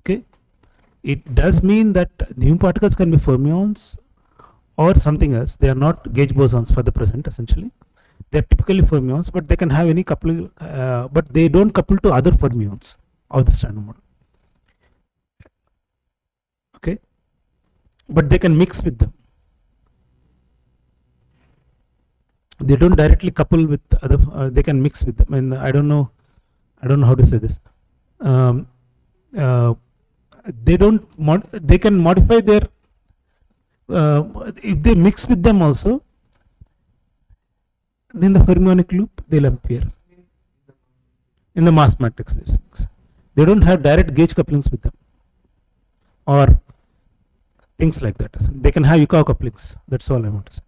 Okay, it does mean that new particles can be fermions or something else. They are not gauge bosons for the present. Essentially, they are typically fermions, but they can have any couple, but they don't couple to other fermions of the Standard Model. Okay, but they can mix with them. They don't directly couple with other. They can mix with them, and I don't know how to say this. They don't. They can modify their. If they mix with them also, then the fermionic loop they'll appear in the mass matrix. They don't have direct gauge couplings with them, or things like that. They can have Yukawa couplings. That's all I want to say.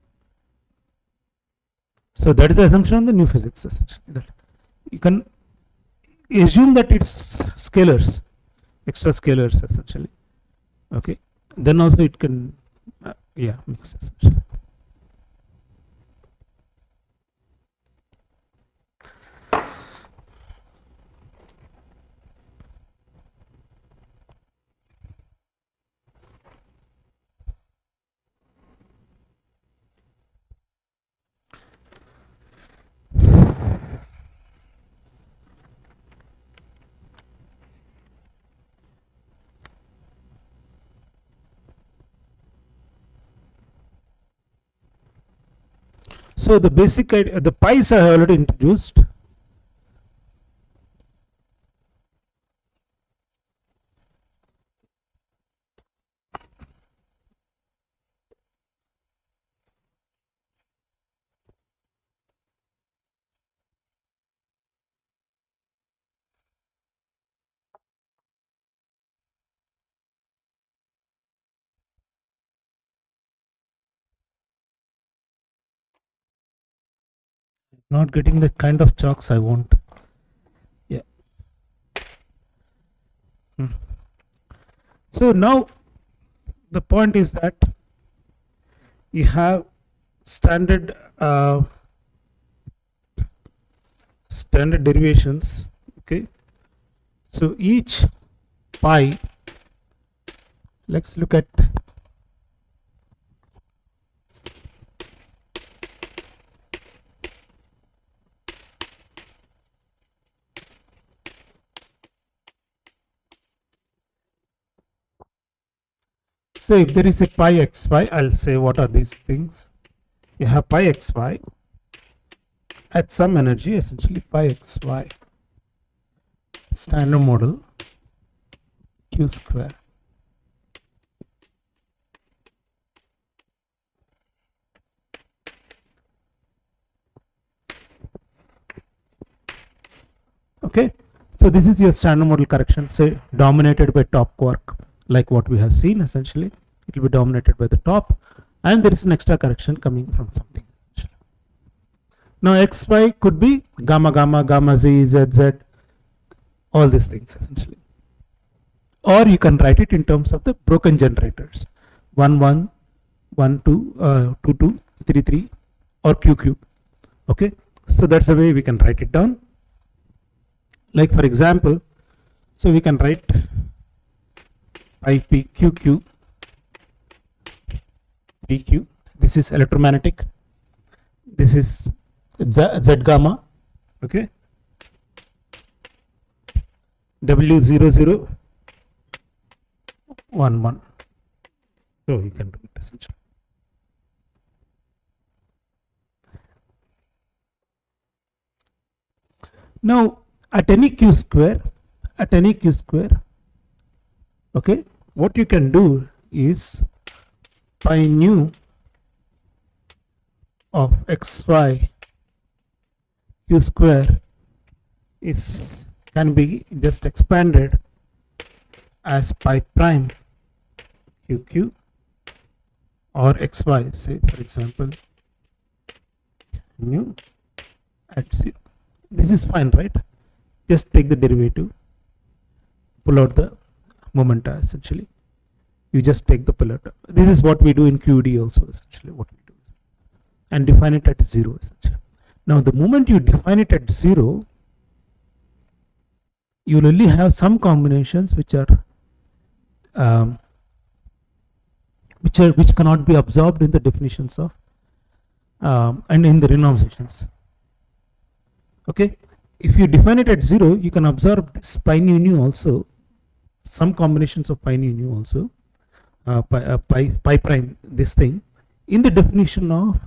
So that is the assumption on the new physics. Essentially, that you can assume that it's scalars, extra scalars essentially. Okay, then also it can, yeah, mix essentially. So the basic idea, the pies I have already introduced. Not getting the kind of chalks I want. Yeah. So now the point is that you have standard standard derivations. Okay, so each pi, let's look at so if there is a pi xy, I'll say what are these things. You have pi xy at some energy, essentially pi xy standard model q square. Okay, so this is your standard model correction, say dominated by top quark, like what we have seen. Essentially it will be dominated by the top, and there is an extra correction coming from something. Now xy could be gamma gamma, gamma z, z z, all these things essentially. Or you can write it in terms of the broken generators, 1 1, 1 2, 2 2, 3 3, or q q. Okay, so that's the way we can write it down. Like for example, so we can write pi p q q p q. This is electromagnetic. This is z gamma. Okay, w 0 0 1 1. So you can do it essentially. Now at any q square, okay, what you can do is pi nu of xy q square is can be just expanded as pi prime qq or xy, say for example nu at 0. This is fine, right? Just take the derivative, pull out the momenta essentially. You just take the pull out. This is what we do in QD also essentially, what we do, and define it at 0 essentially. Now the moment you define it at 0, you will only have some combinations which are um, which cannot be absorbed in the definitions of and in the renormizations. Okay, if you define it at 0, you can observe this pi nu nu also, some combinations of pi nu nu also, pi prime, this thing, in the definition of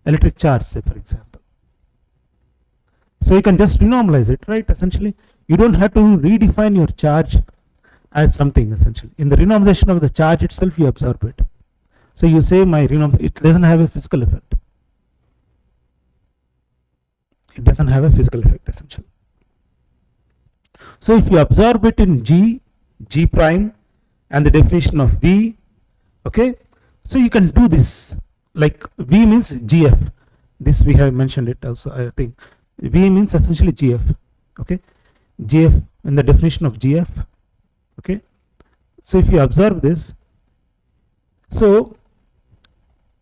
electric charge, say for example. So you can just renormalize it, right? Essentially, you don't have to redefine your charge as something, essentially. In the renormalization of the charge itself, you absorb it. So you say my renormalization, it doesn't have a physical effect. It doesn't have a physical effect, essentially. So if you absorb it in G, G prime, and the definition of V, okay, so you can do this, like V means GF. This we have mentioned it also, I think. V means essentially GF, okay, GF in the definition of GF, okay. So if you observe this, so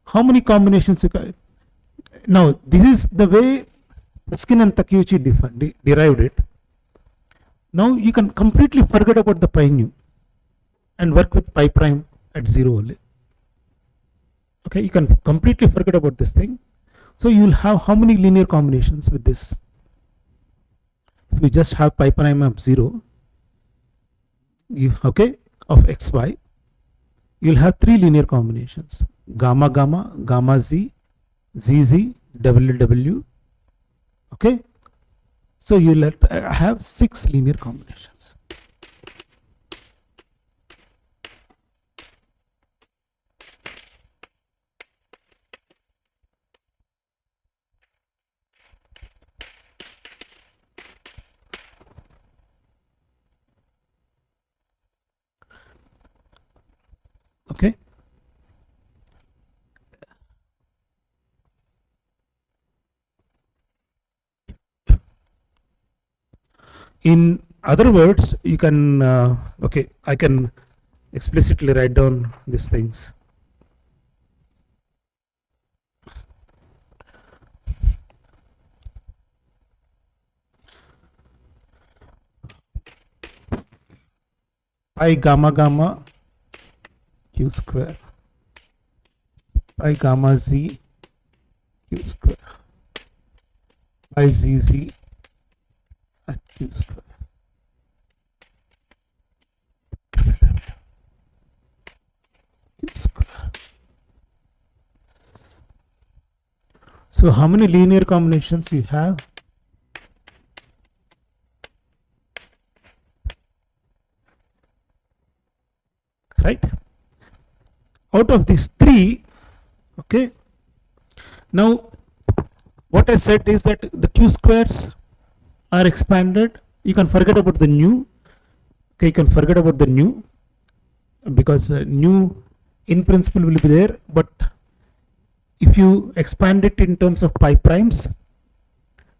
how many combinations you can, now this is the way Skin and Takeuchi derived it. Now you can completely forget about the pi nu and work with pi prime at 0 only. Okay, you can completely forget about this thing. So you will have how many linear combinations with this? If you just have pi prime of 0, you, okay, of xy, you will have 3 linear combinations: gamma gamma, gamma z, zz, ww. Okay, so you will have 6 linear combinations. Okay, in other words, you can okay, I can explicitly write down these things. Pi gamma gamma q square, pi gamma z q square, pi zz at q square. So how many linear combinations you have? Right? Out of these 3, okay, now what I said is that the q squares are expanded. You can forget about the nu. Okay, you can forget about the nu, because nu in principle will be there, but if you expand it in terms of pi primes,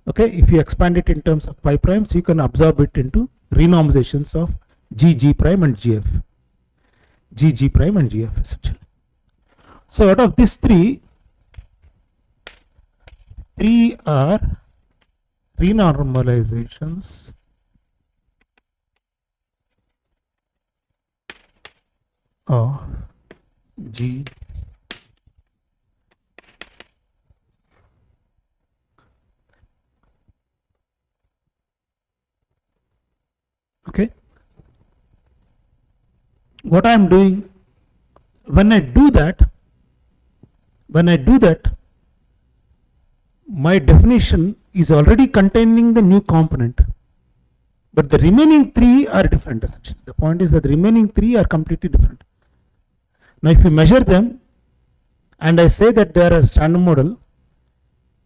okay, if you expand it in terms of pi primes, you can absorb it into renormizations of g, g prime and gf, g, g prime and gf, essentially. So out of these 3 are renormalizations of G, okay. What I am doing, when I do that, my definition is already containing the new component, but the remaining 3 are different, essentially. The point is that the remaining 3 are completely different. Now if you measure them, and I say that they are a standard model,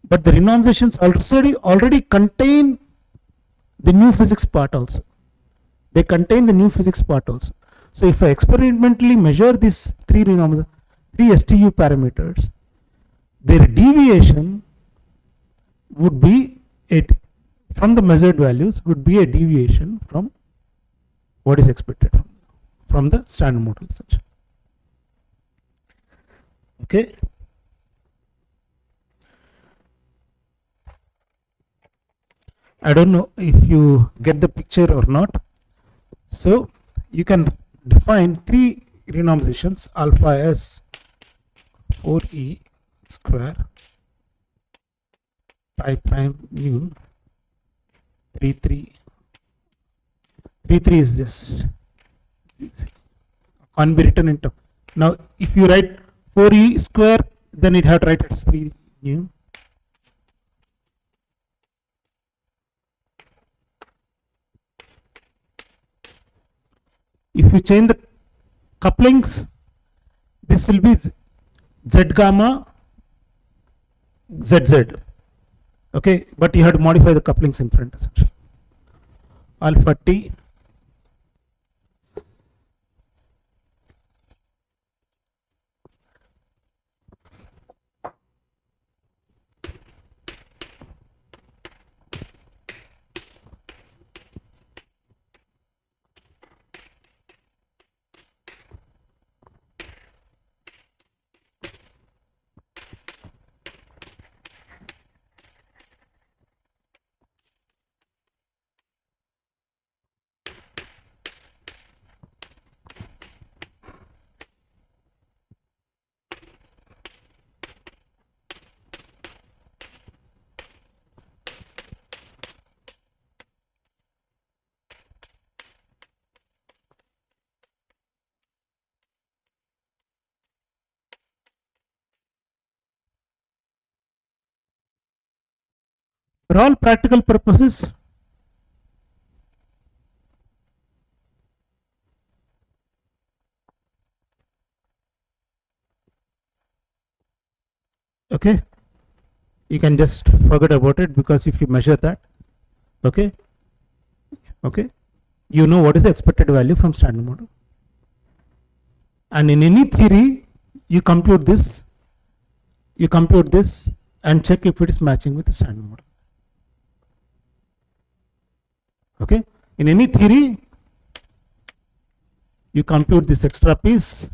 but the renormizations already contain the new physics part also. They contain the new physics part also. So if I experimentally measure these 3 STU parameters, their deviation would be from the measured values would be a deviation from what is expected from the standard model, essentially. Okay. I don't know if you get the picture or not. So you can define three renormalizations alpha s 4e square pi prime mu 3 3 3 is just can't be written in term. Now if you write 4e square, then it had to write as 3 nu. If you change the couplings, this will be z gamma zz. Okay, but you have to modify the couplings in front essentially. Alpha t for all practical purposes. Okay, you can just forget about it, because if you measure that, okay, you know what is the expected value from standard model, and in any theory you compute this and check if it is matching with the standard model. Okay, in any theory you compute this extra piece,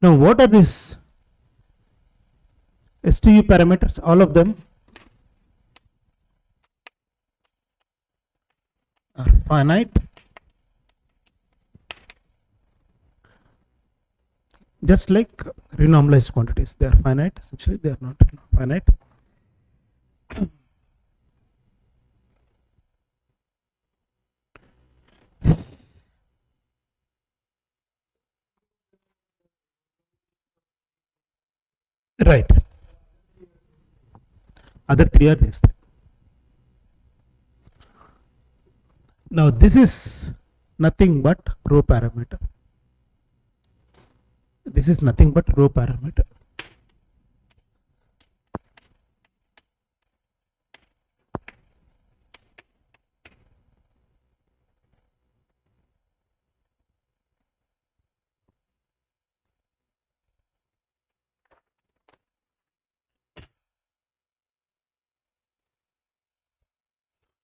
now what are these STU parameters? All of them are finite, just like renormalized quantities. They are finite essentially, they are not finite. Right, other three are this. Now this is nothing but rho parameter. This is nothing but rho parameter.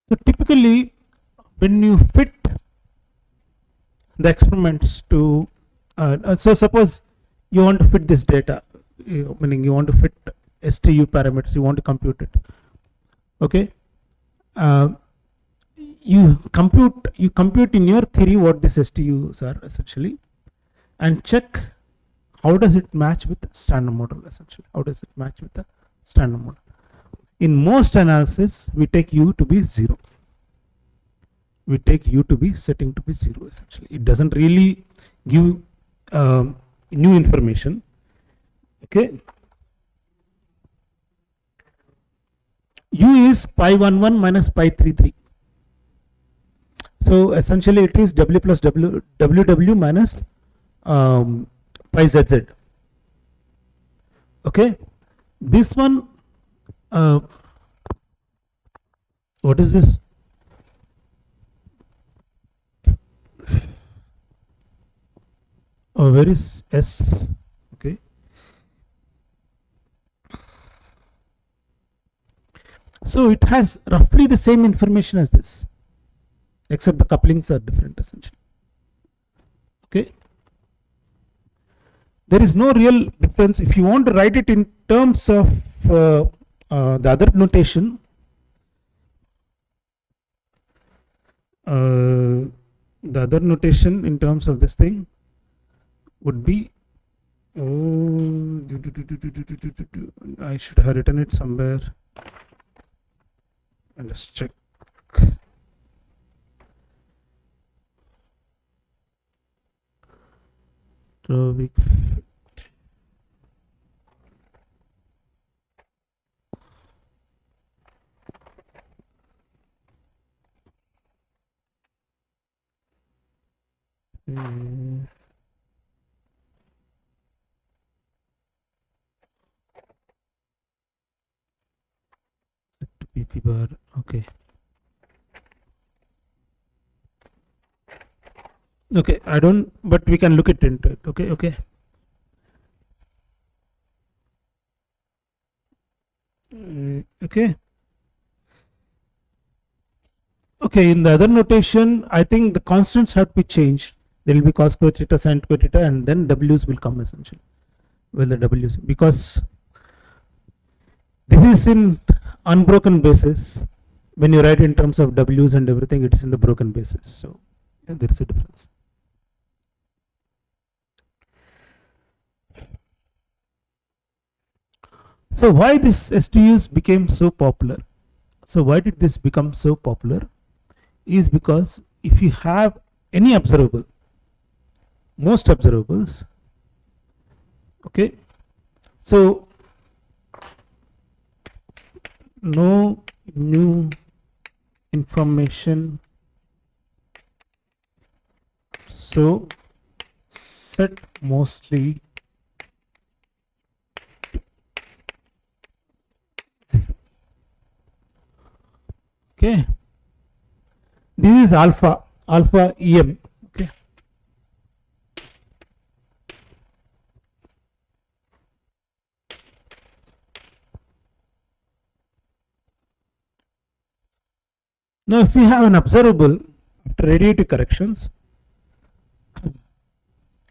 So typically when you fit the experiments to so suppose you want to fit this data, meaning you want to fit STU parameters, you want to compute it. Okay, you compute in your theory what these STUs are essentially, and check how does it match with the standard model essentially. How does it match with the standard model? In most analysis we take u to be 0. We take u to be setting to be 0 essentially. It doesn't really give new information. Okay, u is pi 11 minus pi 33. So essentially it is w plus ww minus pi zz. Okay, this one what is this? Oh, where is S? Okay, so it has roughly the same information as this, except the couplings are different essentially. Okay, there is no real difference. If you want to write it in terms of the other notation, in terms of this thing would be, I should have written it somewhere. And just check. Weak fit. PP bar. Okay. Okay, I don't, but we can look it into it. Okay, okay. Okay. Okay, in the other notation, I think the constants have to be changed. There will be cos square theta, sin square theta, and then W's will come essentially. Well, the W's, because this is in unbroken basis. When you write in terms of W's and everything, it is in the broken basis. So yeah, there is a difference. So why this STUs became so popular? So why did this become so popular? Is because if you have any observable, most observables, okay, so no new information, so set mostly okay. This is alpha EM. Okay. Now, if we have an observable after radiative corrections,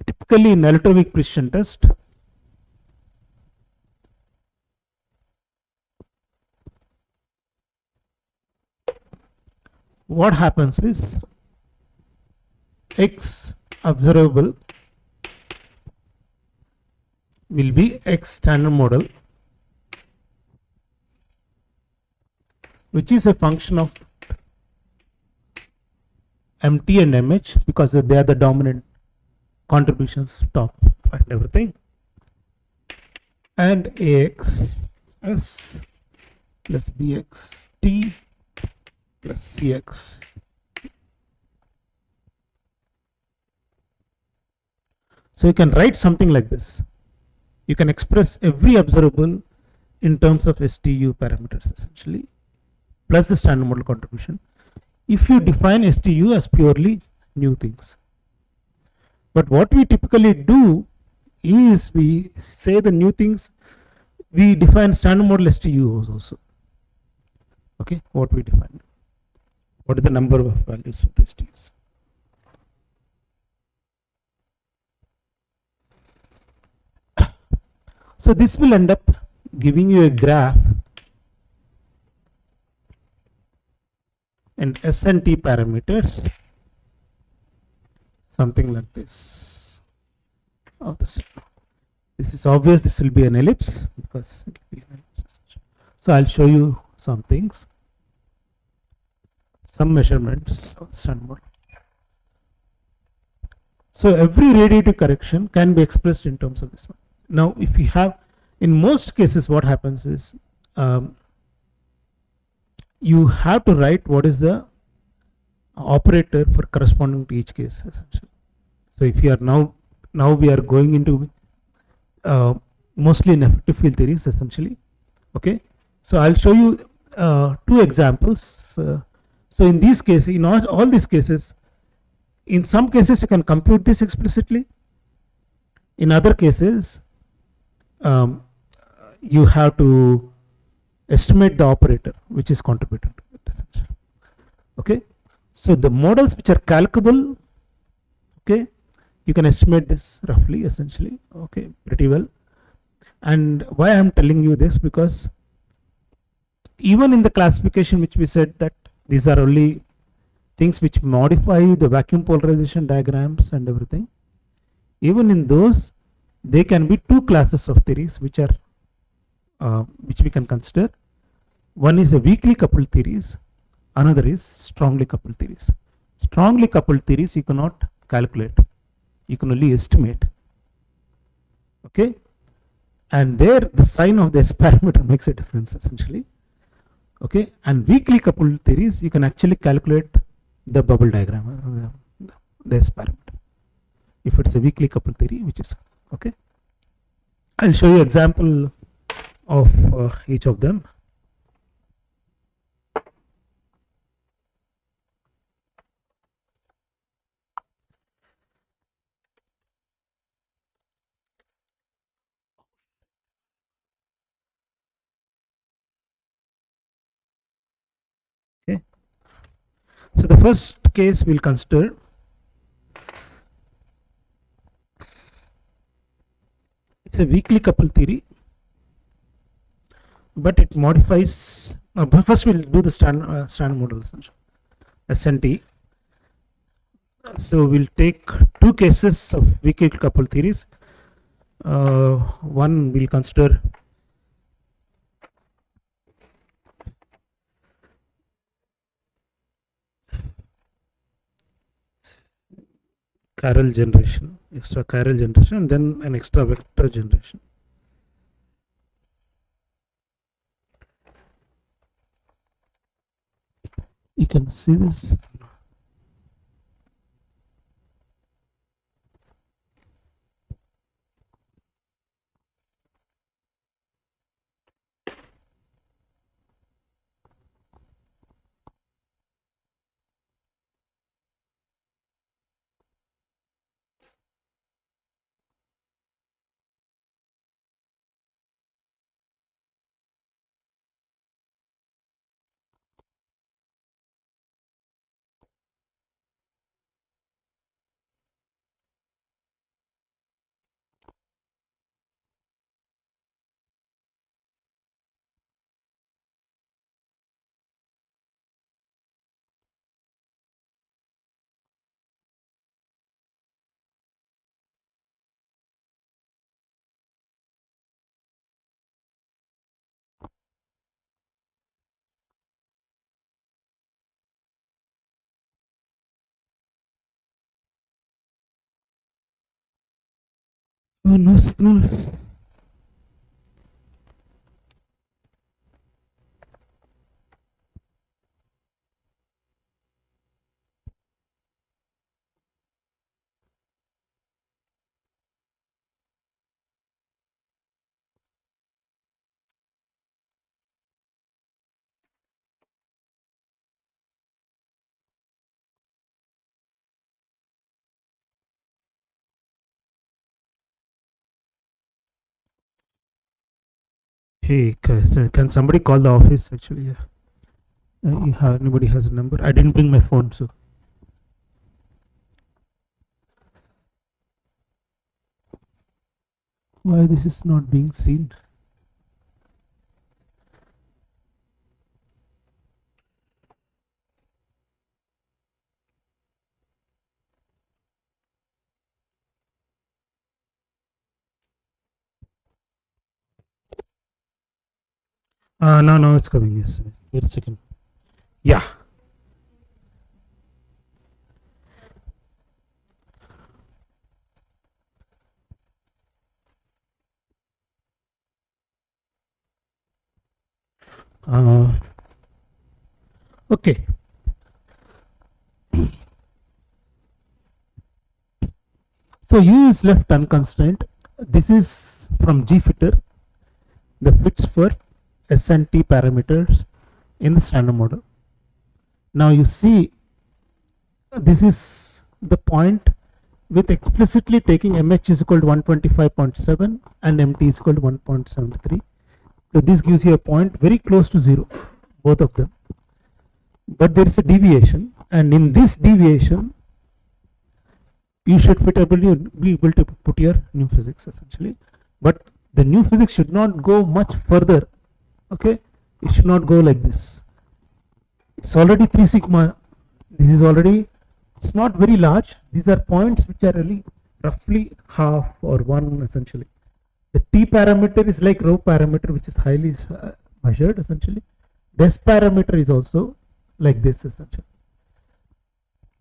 typically in electroweak precision test, what happens is X observable will be X standard model, which is a function of MT and MH, because they are the dominant contributions, top and everything, and AX S plus BX T plus CX. So you can write something like this. You can express every observable in terms of STU parameters essentially, plus the standard model contribution, if you define STU as purely new things. But what we typically do is we say the new things, we define standard model STU also. Okay, what we define. What is the number of values for the STUs? So this will end up giving you a graph and S and T parameters, something like this. Of this is obvious. This will be an ellipse because it will be an ellipse. So I'll show you some things, some measurements of the standard model. So every radiative correction can be expressed in terms of this one. Now, if you have, in most cases, what happens is you have to write what is the operator for corresponding to each case essentially. So if you are now we are going into mostly in effective field theories essentially. Okay, so I'll show you two examples. So in these cases, in all these cases, in some cases you can compute this explicitly. In other cases, you have to estimate the operator which is contributing to it essentially. Okay, so the models which are calculable, okay, You can estimate this roughly, essentially, okay, pretty well. And why I'm telling you this, because even in the classification which we said that these are only things which modify the vacuum polarization diagrams and everything, even in those there can be two classes of theories which are which we can consider. One is a weakly coupled theories, another is strongly coupled theories. Strongly coupled theories you cannot calculate, you can only estimate, okay, and there the sign of the S parameter makes a difference essentially, okay. And weakly coupled theories you can actually calculate the bubble diagram, the S parameter, if it's a weakly coupled theory, which is okay. I'll show you example of each of them. Okay, so the first case we'll consider, it's a weakly coupled theory, but it modifies. First, we'll do the standard model SNT. So we'll take two cases of weakly coupled theories. One we'll consider chiral generation, extra chiral generation, and then an extra vector generation. You can see this. Oh, no signal. Hey, can somebody call the office actually? Anybody has a number? I didn't bring my phone, so. Why this is not being seen? No, it's coming. Yes, wait a second. Yeah. Okay. So U is left unconstrained. This is from GFitter, the fits for S and T parameters in the standard model. Now you see, this is the point with explicitly taking MH is equal to 125.7 and MT is equal to 1.73. So this gives you a point very close to 0, both of them. But there is a deviation, and in this deviation, you should be able to put your new physics essentially, but the new physics should not go much further. Okay, it should not go like this. It's already 3 sigma. This is already, it's not very large. These are points which are really roughly half or 1 essentially. The t parameter is like rho parameter, which is highly measured essentially. This parameter is also like this essentially.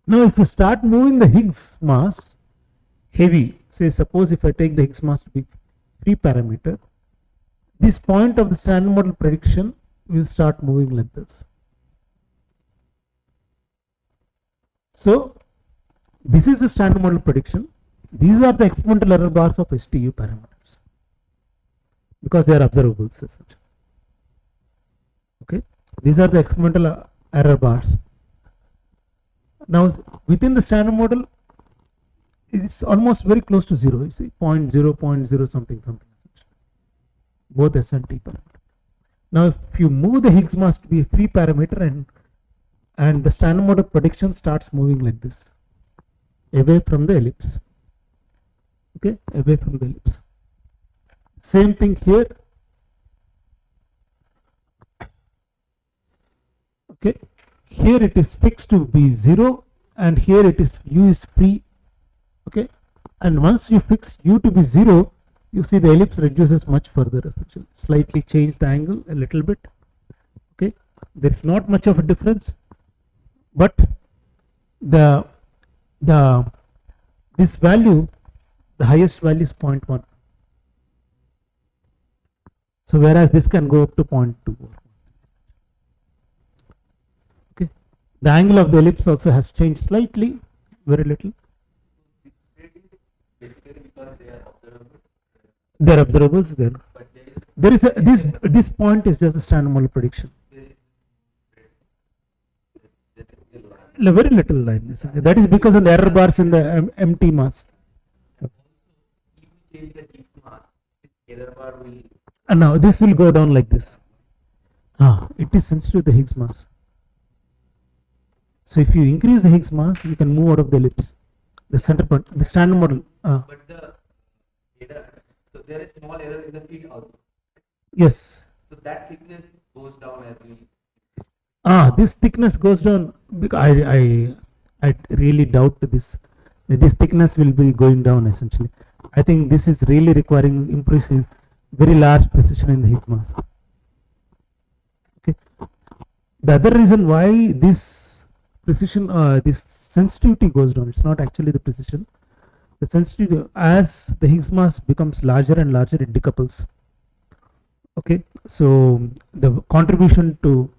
Now if you start moving the Higgs mass heavy, say suppose if I take the Higgs mass to be free parameter, this point of the standard model prediction will start moving like this. So this is the standard model prediction. These are the experimental error bars of STU parameters because they are observables essentially. Okay, these are the experimental error bars. Now within the standard model, it's almost very close to 0. You see 0.0 something. Both S and T parameter. Now if you move the Higgs mass to be a free parameter and the standard model prediction starts moving like this, away from the ellipse. Okay, away from the ellipse. Same thing here. Okay, here it is fixed to be 0 and here it is U is free. Okay, and once you fix U to be 0, you see the ellipse reduces much further essentially. Slightly change the angle a little bit. Okay, there is not much of a difference, but this value, the highest value is 0.1. So whereas this can go up to 0.2. Okay, the angle of the ellipse also has changed slightly, very little. They are observables there. There is this point is just a standard model prediction. Very little line. That is because of the error bars in the empty mass. And now this will go down like this. It is sensitive to the Higgs mass. So if you increase the Higgs mass, you can move out of the ellipse. The center point, the standard model. But the error, so there is small error in the feed also. Yes. So that thickness goes down as we. This thickness goes down because I really doubt this. This thickness will be going down essentially. I think this is really requiring impressive, very large precision in the Higgs mass. Okay. The other reason why this precision, this sensitivity goes down, it's not actually the precision. The sensitivity, as the Higgs mass becomes larger and larger, it decouples. Okay, so the contribution to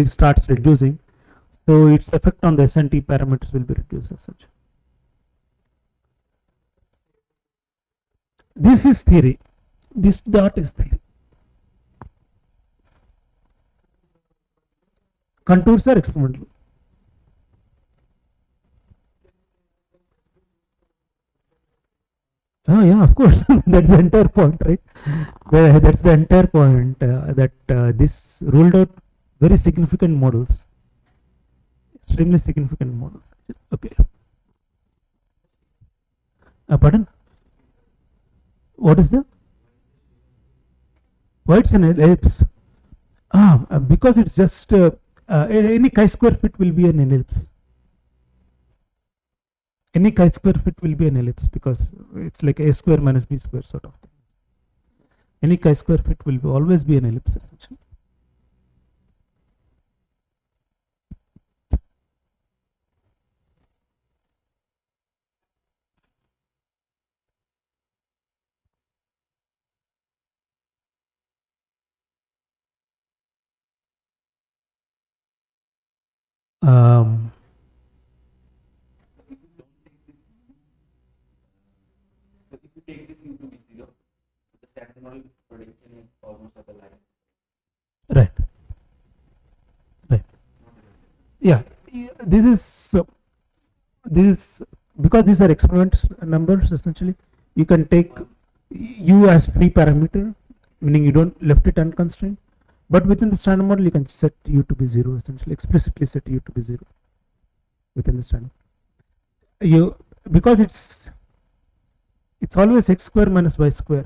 starts reducing, so its effect on the S and T parameters will be reduced as such. This is theory. This dot is theory. Contours are experimental. Oh yeah, of course. That's the entire point, right? That's the entire point, that this ruled out very significant models, extremely significant models. Okay. Pardon? What is the? Why it's an ellipse? Because it's just any chi-square fit will be an ellipse. Any chi-square fit will be an ellipse because it's like a square minus b square sort of thing. Any chi-square fit will always be an ellipse essentially. So if you take this into be 0, the standard model prediction is almost at the line. Right. Right. Yeah. This is because these are experiment numbers essentially. You can take U as free parameter, meaning you don't left it unconstrained. But within the standard model, you can set U to be 0 essentially, explicitly set U to be 0 within the standard. because it's always x square minus y square.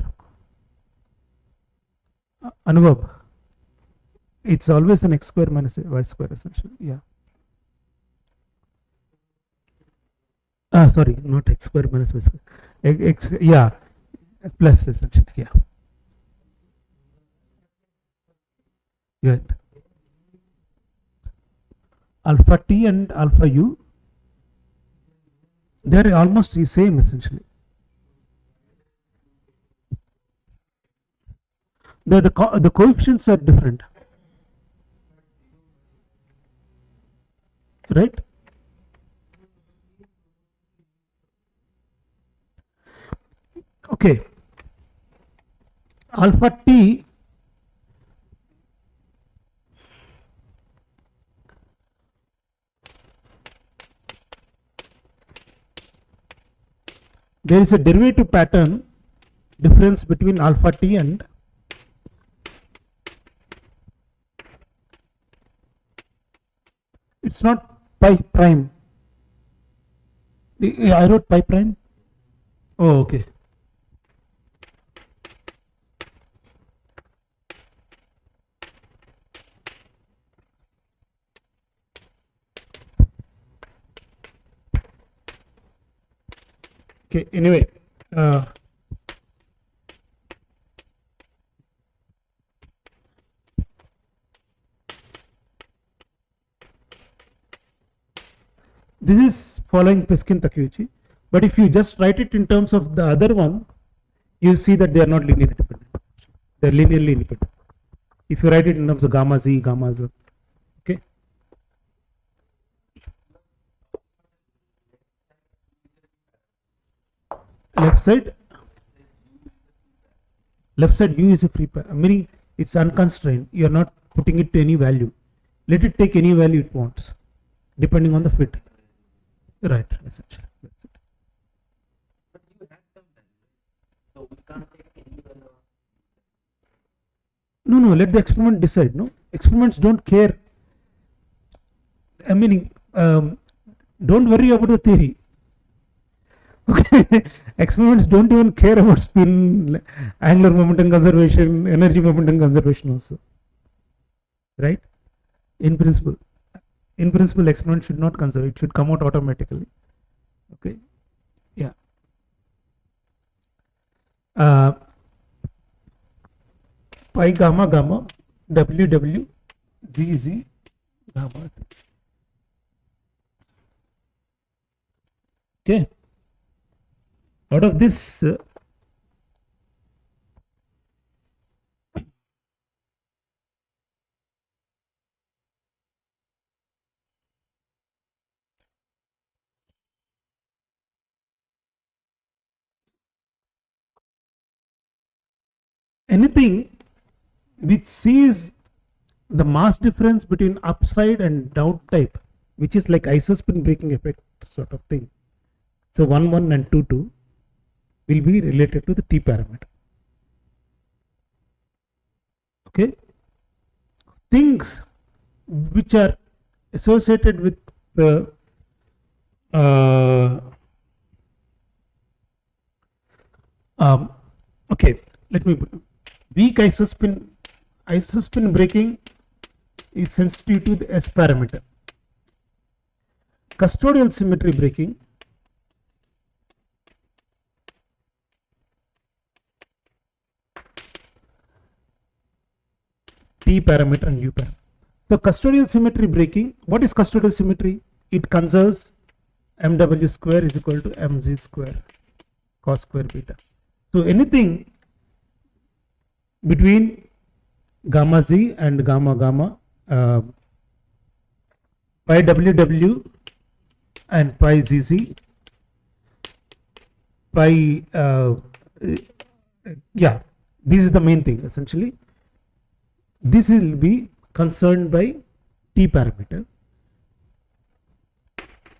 Anubhav, it's always an x square minus y square essentially. Yeah. Sorry, not x square minus y square. X, yeah, plus essentially. Yeah. Good. Alpha t and alpha u, they are almost the same essentially. The coefficients are different, right? Okay. Alpha t, there is a derivative pattern difference between alpha t and it's not pi prime. I wrote pi prime. Oh, okay. Okay, anyway, this is following Peskin-Takeuchi, but if you just write it in terms of the other one, you'll see that they are not linearly independent. They are linearly independent. If you write it in terms of gamma z, okay. Left side u is a free pair, meaning it's unconstrained. You are not putting it to any value. Let it take any value it wants, depending on the fit. Right, essentially. That's it. But you have some value, so we can't take any value. No, let the experiment decide. No, experiments don't care. I mean, don't worry about the theory. Okay, experiments don't even care about spin, angular momentum conservation, energy momentum conservation also. Right? In principle, experiment should not conserve. It should come out automatically. Okay. Yeah. Pi gamma w z gamma z. Okay. Out of this, anything which sees the mass difference between upside and down type, which is like isospin breaking effect sort of thing. So 1 1 and 2 2 will be related to the t parameter. Okay, things which are associated with the okay, let me put weak isospin breaking is sensitive to the S parameter. Custodial symmetry breaking T parameter and U parameter. So custodial symmetry breaking, what is custodial symmetry? It conserves mw square is equal to mz square cos square beta. So anything between gamma z and gamma pi ww and pi zz, pi yeah, this is the main thing essentially. This will be concerned by T parameter.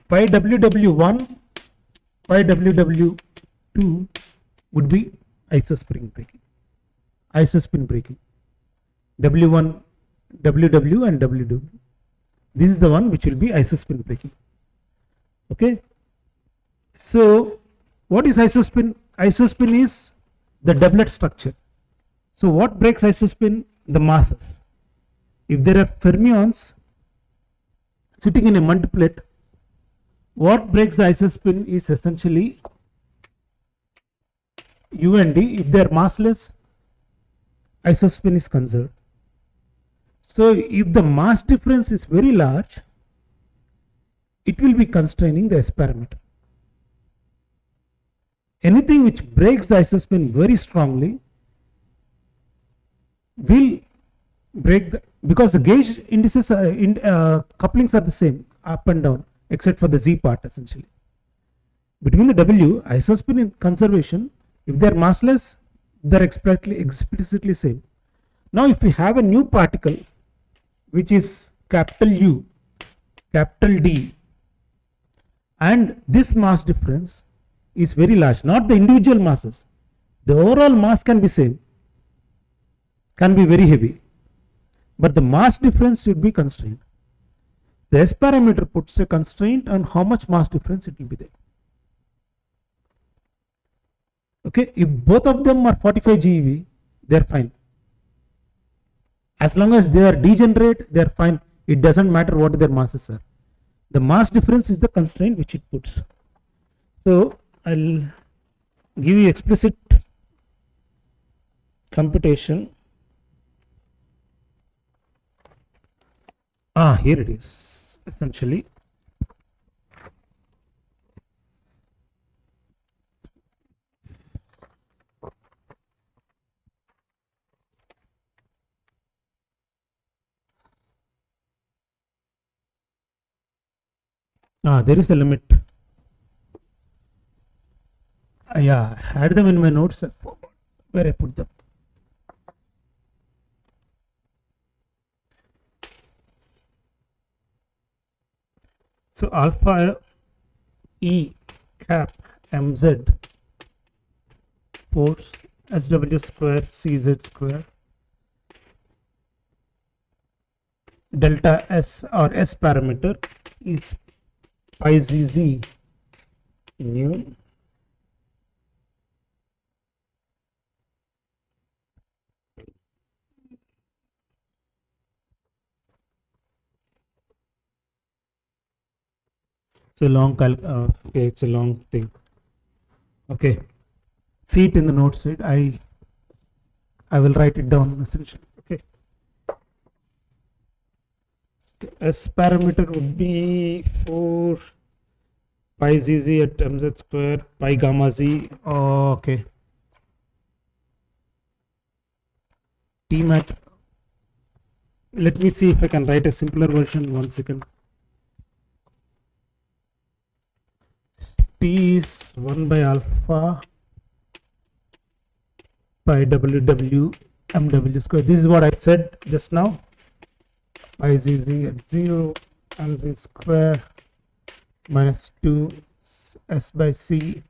Pi ww1, pi ww2 would be isospin breaking. W1, ww and ww. This is the one which will be isospin breaking. Okay. So what is isospin? Isospin is the doublet structure. So what breaks isospin? The masses. If there are fermions sitting in a multiplet, what breaks the isospin is essentially U and D. If they are massless, isospin is conserved. So if the mass difference is very large, it will be constraining the S parameter. Anything which breaks the isospin very strongly will break the, because the gauge indices couplings are the same up and down except for the Z part essentially. Between the W, isospin in conservation, if they are massless, they are explicitly same. Now if we have a new particle which is capital U, capital D, and this mass difference is very large, not the individual masses, the overall mass can be same, can be very heavy, but the mass difference should be constrained. The S parameter puts a constraint on how much mass difference it will be there. Okay, if both of them are 45 GeV, they are fine. As long as they are degenerate, they are fine. It doesn't matter what their masses are. The mass difference is the constraint which it puts. So I'll give you explicit computation. Here it is essentially. There is a limit. Yeah, I had them in my notes. Where I put them. So alpha E cap mz force SW square CZ square delta S or S parameter is pi ZZ nu it's a long okay, it's a long thing. Okay, see it in the notes. I will write it down essentially. Okay, S parameter would be 4 pi ZZ at mz square pi gamma Z. Oh, okay. T mat. Let me see if I can write a simpler version. 1 second. T is 1 by alpha pi WW MW square. This is what I said just now. Pi ZZ at 0 mz square minus 2 S by C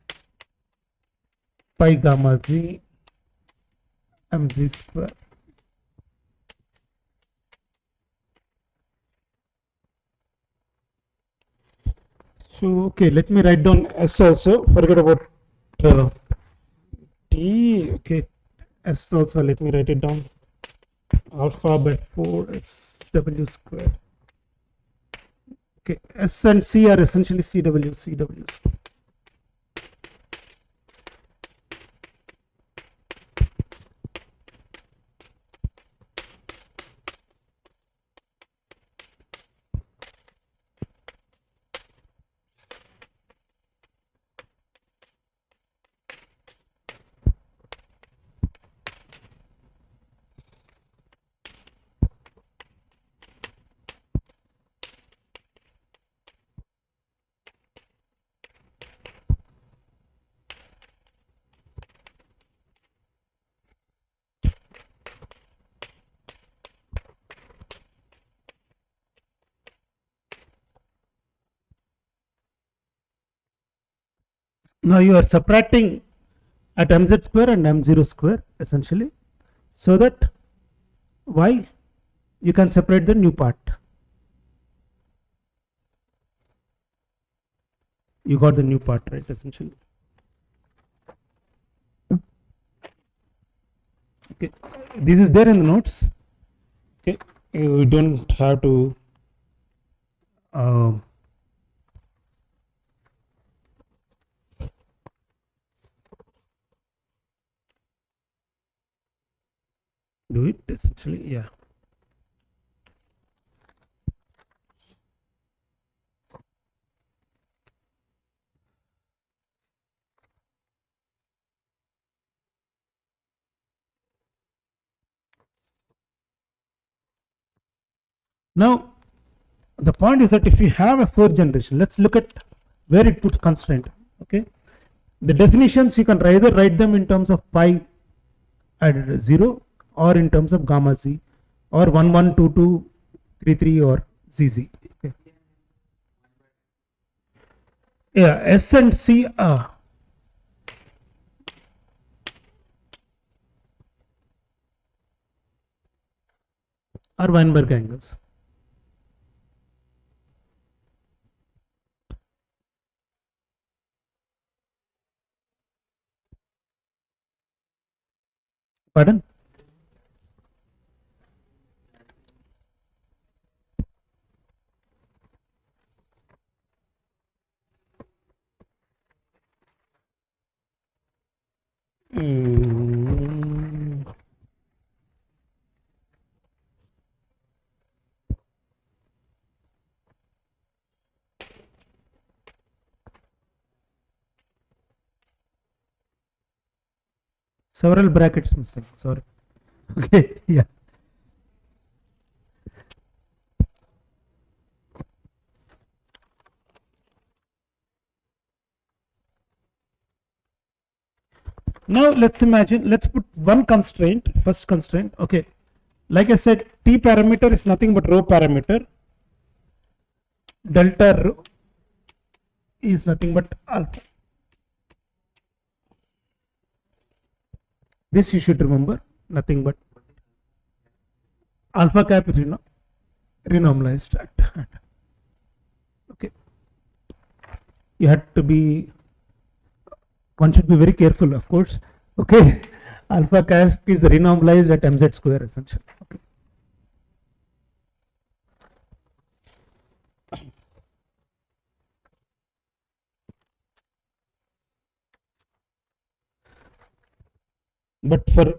pi gamma Z mz square. So okay, let me write down S also. Forget about T. Okay, S also. Let me write it down. Alpha by 4 SW square. Okay, S and C are essentially CW square. Now you are subtracting at mz square and m0 square essentially, so that why you can separate the new part. You got the new part, right, essentially. Okay, this is there in the notes. Okay, we don't have to do it essentially, yeah. Now the point is that if you have a fourth generation, let's look at where it puts constraint. Okay, the definitions you can either write them in terms of pi at 0 or in terms of gamma z or 1 1 2 2 3 3 or zz. Okay. Yeah, S and C are Weinberg angles. Pardon? Mm. Several brackets missing. Sorry. Okay. Yeah. Now let's imagine. Let's put one constraint. First constraint. Okay. Like I said, t parameter is nothing but rho parameter. Delta rho is nothing but alpha. This you should remember. Nothing but alpha cap is renormalized at. Okay. You had to be. One should be very careful, of course. Okay. Alpha cap is renormalized at mz square essentially. Okay. But for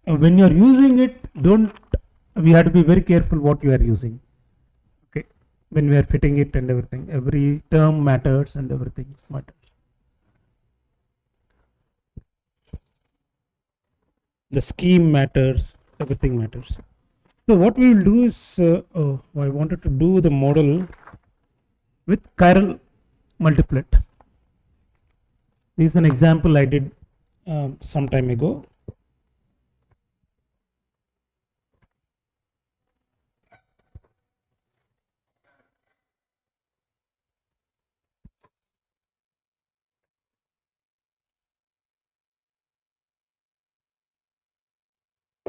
when you are using it, we have to be very careful what you are using. Okay, when we are fitting it and everything, every term matters and everything matters. The scheme matters, everything matters. So what we will do is, I wanted to do the model with chiral multiplet. This is an example I did some time ago.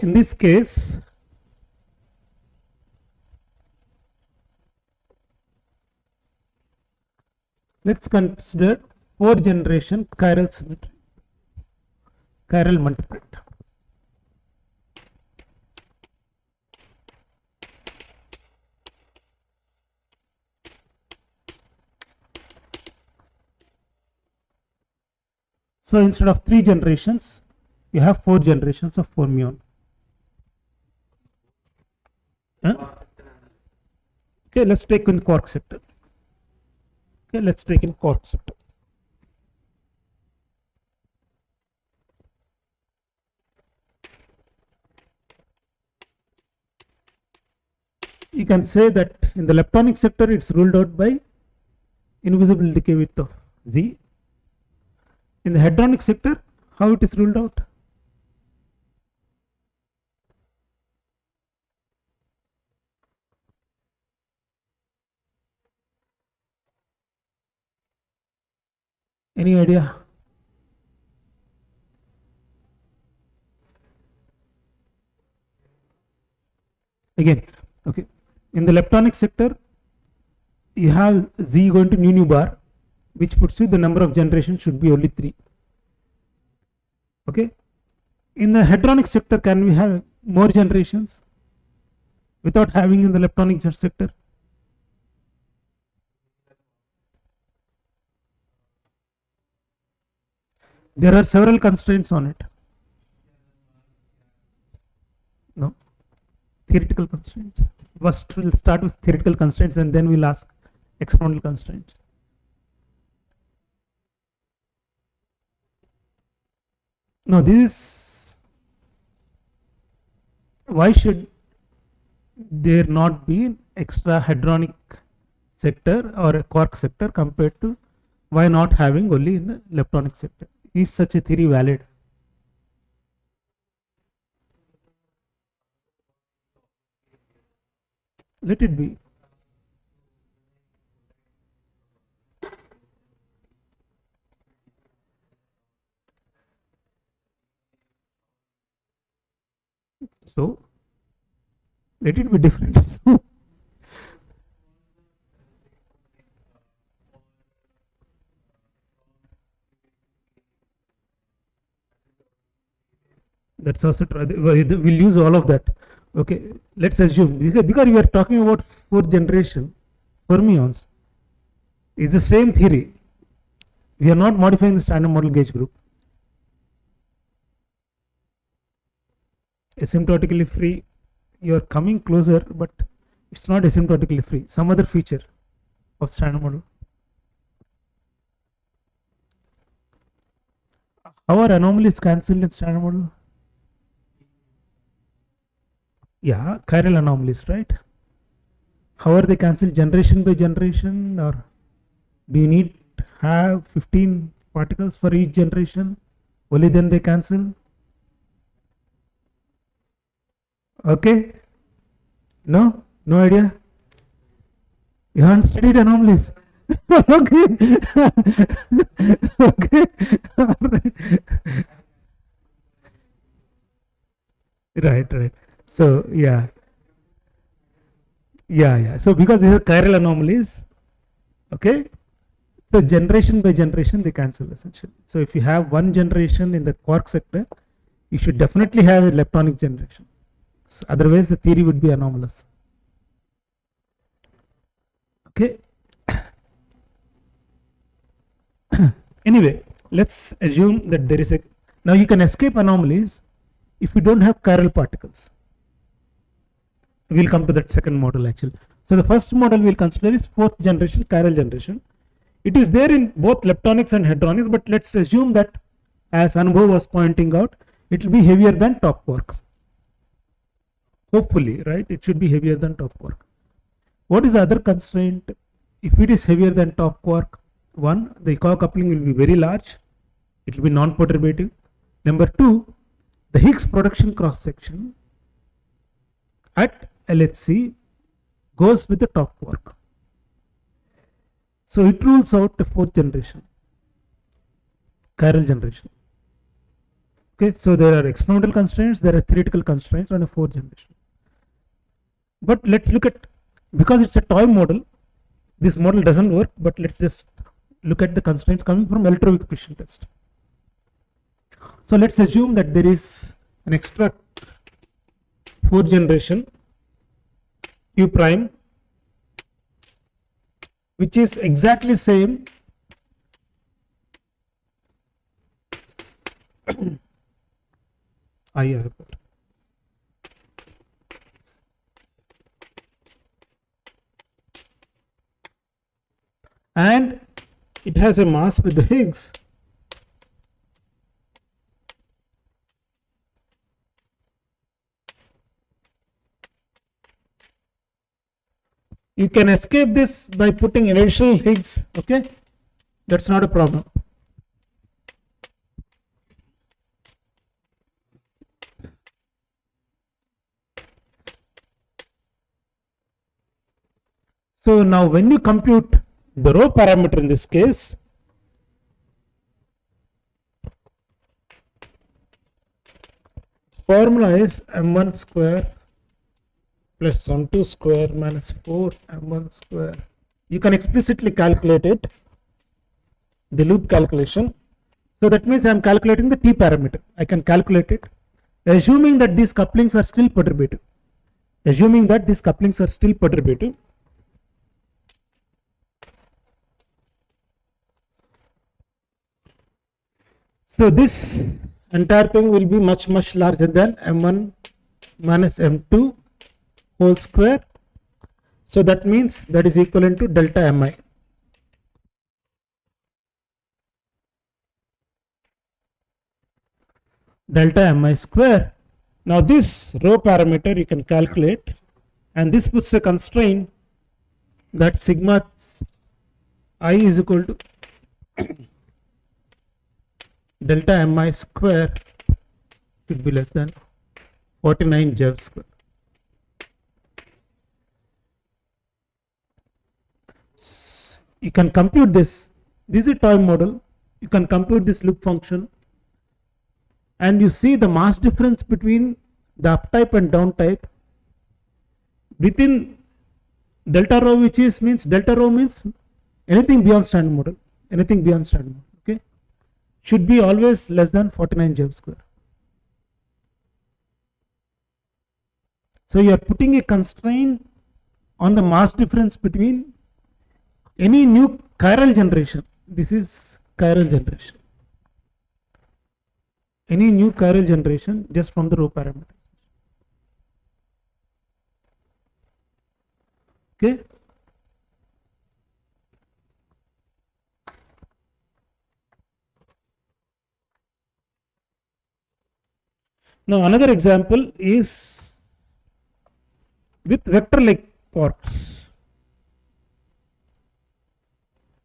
In this case, let's consider 4th generation chiral symmetry, chiral multiplet. So instead of 3 generations, you have 4 generations of fermion. Huh? Okay, let's take in quark sector. Okay, let's take in quark sector. You can say that in the leptonic sector, it's ruled out by invisible decay width of Z. In the hadronic sector, how it is ruled out? Any idea? Again, okay. In the leptonic sector, you have Z going to nu bar. which puts you the number of generations should be only 3. Okay. In the hadronic sector, can we have more generations without having in the leptonic sector? There are several constraints on it. No, theoretical constraints. First, we'll start with theoretical constraints and then we'll ask experimental constraints. Now, this, why should there not be an extra hadronic sector or a quark sector compared to why not having only in the leptonic sector? Is such a theory valid? Let it be. So, let it be different. So, that's also true. We'll use all of that. Okay, let's assume because we are talking about 4th generation fermions, it's the same theory. We are not modifying the standard model gauge group. Asymptotically free, you are coming closer, but it's not asymptotically free. Some other feature of standard model. How are anomalies cancelled in standard model? Yeah, chiral anomalies, right? How are they cancelled? Generation by generation, or do you need to have 15 particles for each generation? Only then they cancel? Okay? No? No idea? You haven't studied anomalies? Okay. Okay. Right, right. So, yeah. So, because these are chiral anomalies, okay? So, generation by generation, they cancel essentially. So, if you have one generation in the quark sector, you should definitely have a leptonic generation. So, otherwise, the theory would be anomalous. Okay. Anyway, let's assume that there is a. Now, you can escape anomalies if you don't have chiral particles. We'll come to that second model actually. So, the first model we'll consider is 4th generation chiral generation. It is there in both leptonics and hadronics, but let's assume that, as Anubhav was pointing out, it will be heavier than top quark. Hopefully, right? It should be heavier than top quark. What is the other constraint? If it is heavier than top quark, one, the Ecow coupling will be very large. It will be non-perturbative. Number 2, the Higgs production cross section at LHC goes with the top quark. So it rules out the 4th generation chiral generation. Okay, so there are experimental constraints, there are theoretical constraints on a 4th generation. But let's look at, because it's a toy model, this model doesn't work, but let's just look at the constraints coming from electroweak fission test. So let's assume that there is an extra 4th generation Q prime, which is exactly same and it has a mass with the Higgs. You can escape this by putting additional Higgs, okay? That's not a problem. So now when you compute the rho parameter in this case, formula is m1 square plus m2 square minus 4 m1 square. You can explicitly calculate it. the loop calculation. So that means I am calculating the t parameter. I can calculate it, assuming that these couplings are still perturbative. Assuming that these couplings are still perturbative. So this entire thing will be much larger than m1 minus m2 whole square. So that means that is equivalent to delta mi. Delta mi square. Now this rho parameter you can calculate, and this puts a constraint that sigma I is equal to delta mi square should be less than 49 Jev square. You can compute this. This is a toy model. You can compute this loop function, and you see the mass difference between the up type and down type within delta rho, which is means delta rho means anything beyond standard model, anything beyond standard model, okay, should be always less than 49 Jev square. So you are putting a constraint on the mass difference between any new chiral generation. This is chiral generation. Any new chiral generation just from the rho parameter. Okay. Now another example is with vector like quarks.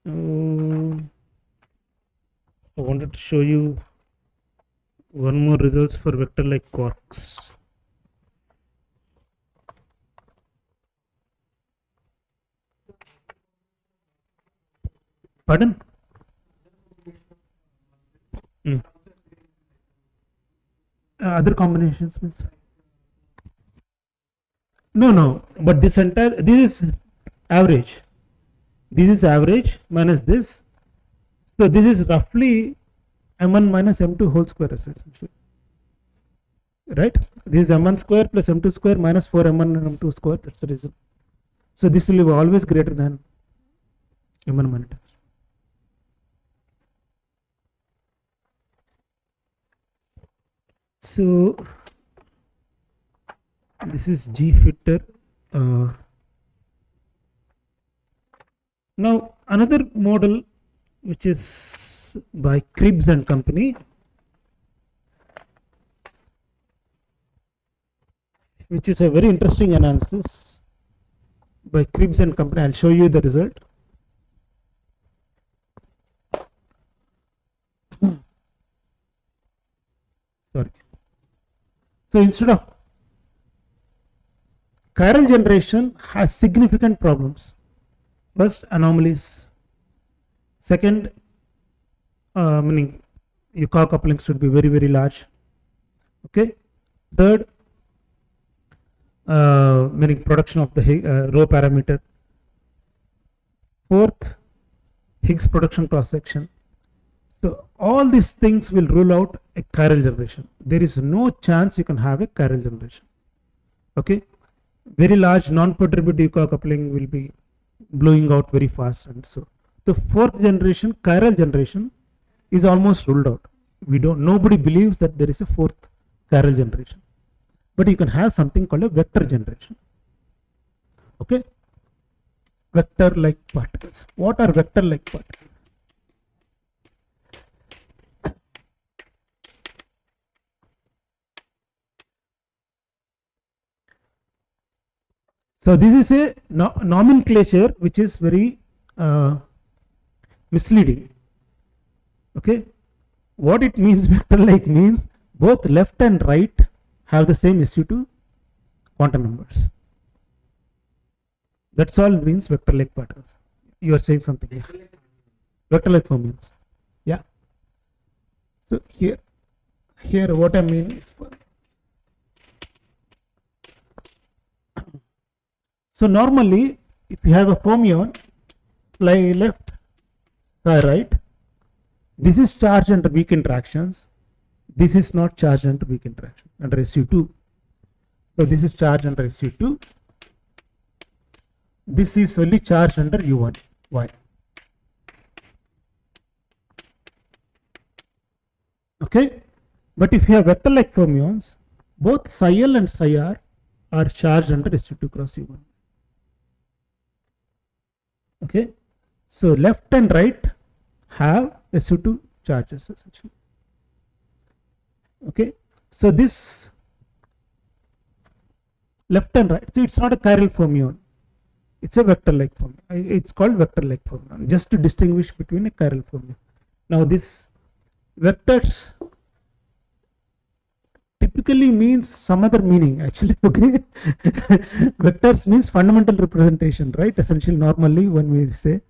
I wanted to show you one more results for vector like quarks. Pardon? Other combinations means? No, but this entire, this is average. This is average minus this. So this is roughly m1 minus m2 whole square essentially. Right? This is m1 square plus m2 square minus 4m1 and m2 square. That's the reason. So this will be always greater than m1 minus. So this is G fitter. Now another model which is by Krebs and company, which is a very interesting analysis by Krebs and company. I'll show you the result. Sorry. So instead of chiral generation has significant problems. First, anomalies. Second, meaning your core couplings should be very large. Okay. Third, meaning production of the rho parameter. Fourth, Higgs production cross section. So all these things will rule out a chiral generation. There is no chance you can have a chiral generation. Okay. Very large non-perturbative core coupling will be blowing out very fast, and so the fourth generation chiral generation is almost ruled out. Nobody believes that there is a fourth chiral generation, but you can have something called a vector generation. Okay, vector like particles. What are vector like particles? So this is a nomenclature which is very misleading. Okay, what it means vector like means both left and right have the same SU2 quantum numbers. That's all it means vector like particles. You are saying something. Yeah. Vector like fermions. Yeah. So here what I mean is, so normally if you have a fermion, fly left, fly right, This is charged under weak interactions. This is not charged under weak interaction, under SU2. So this is charged under SU2. This is only charged under U1. Why? Okay. But if you have vector-like fermions, both psi L and psi R are charged under SU2 cross U1. Okay. So left and right have SU2 charges essentially. Okay. So this left and right, so it's not a chiral fermion. It's a vector-like fermion. It's called vector-like fermion, just to distinguish between a chiral fermion. Now this vectors typically means some other meaning actually. Okay. Vectors means fundamental representation, right? Essentially normally when we say,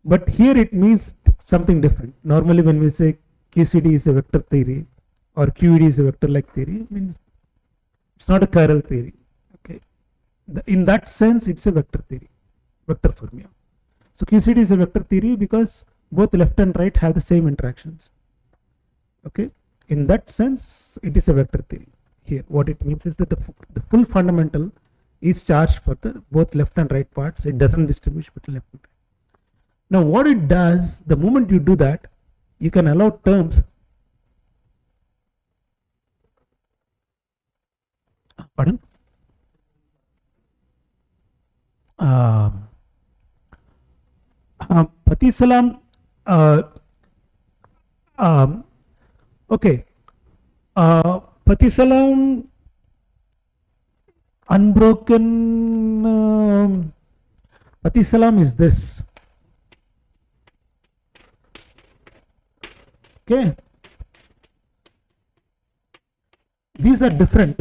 but here it means something different. Normally when we say QCD is a vector theory or QED is a vector-like theory, it means it's not a chiral theory. Okay. In that sense it's a vector theory, vector fermion. So QCD is a vector theory because both left and right have the same interactions. Okay. In that sense it is a vector theory. Here what it means is that the full fundamental is charged for the both left and right parts. It doesn't distinguish between left and right. Now what it does, the moment you do that, you can allow terms. Pardon? Pati Salam, okay. Pati Salam, unbroken Pati Salam is this. Okay. These are different.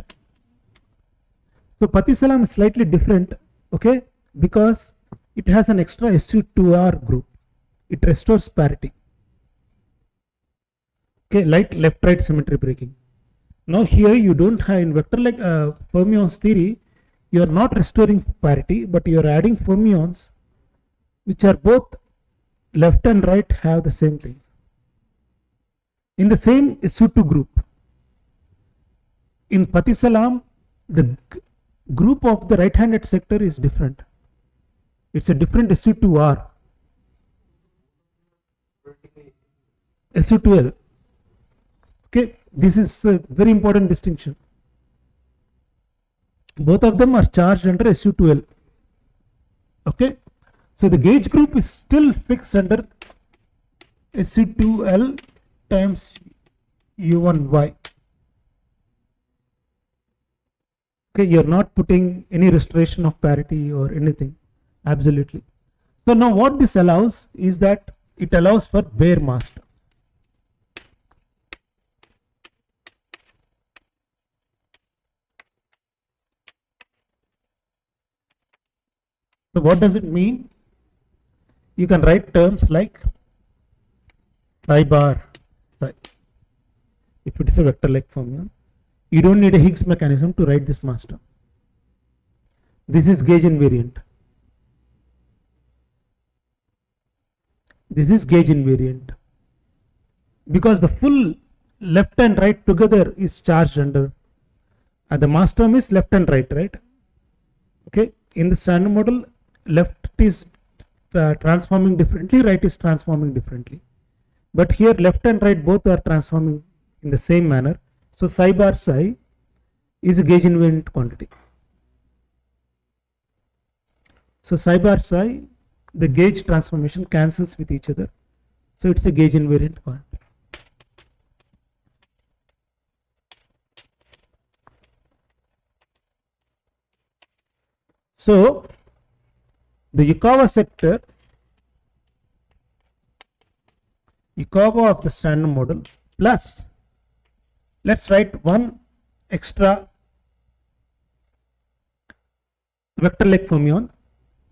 So Pati Salam is slightly different, okay, because it has an extra SU2R group. It restores parity. Okay, like left-right symmetry breaking. Now here you don't have, in vector-like fermions theory, you are not restoring parity, but you are adding fermions which are both left and right have the same things in the same SU2 group. In Pati Salam, the group of the right-handed sector is different. It's a different SU2R. SU2L. Okay, this is a very important distinction. Both of them are charged under SU2L. Okay, so the gauge group is still fixed under SU2L times U1Y. Okay, you're not putting any restoration of parity or anything, absolutely. So now what this allows is that it allows for bare mass terms. So what does it mean? You can write terms like psi bar psi. If it is a vector-like fermion, you don't need a Higgs mechanism to write this mass term. This is gauge invariant. This is gauge invariant because the full left and right together is charged under, and the mass term is left and right, right? Okay, in the standard model, left is transforming differently, right is transforming differently, but here left and right both are transforming in the same manner. So psi bar psi is a gauge invariant quantity. So psi bar psi, the gauge transformation cancels with each other, so it's a gauge invariant quantity. So the Yukawa sector, Yukawa of the standard model plus, let's write one extra vector-like fermion.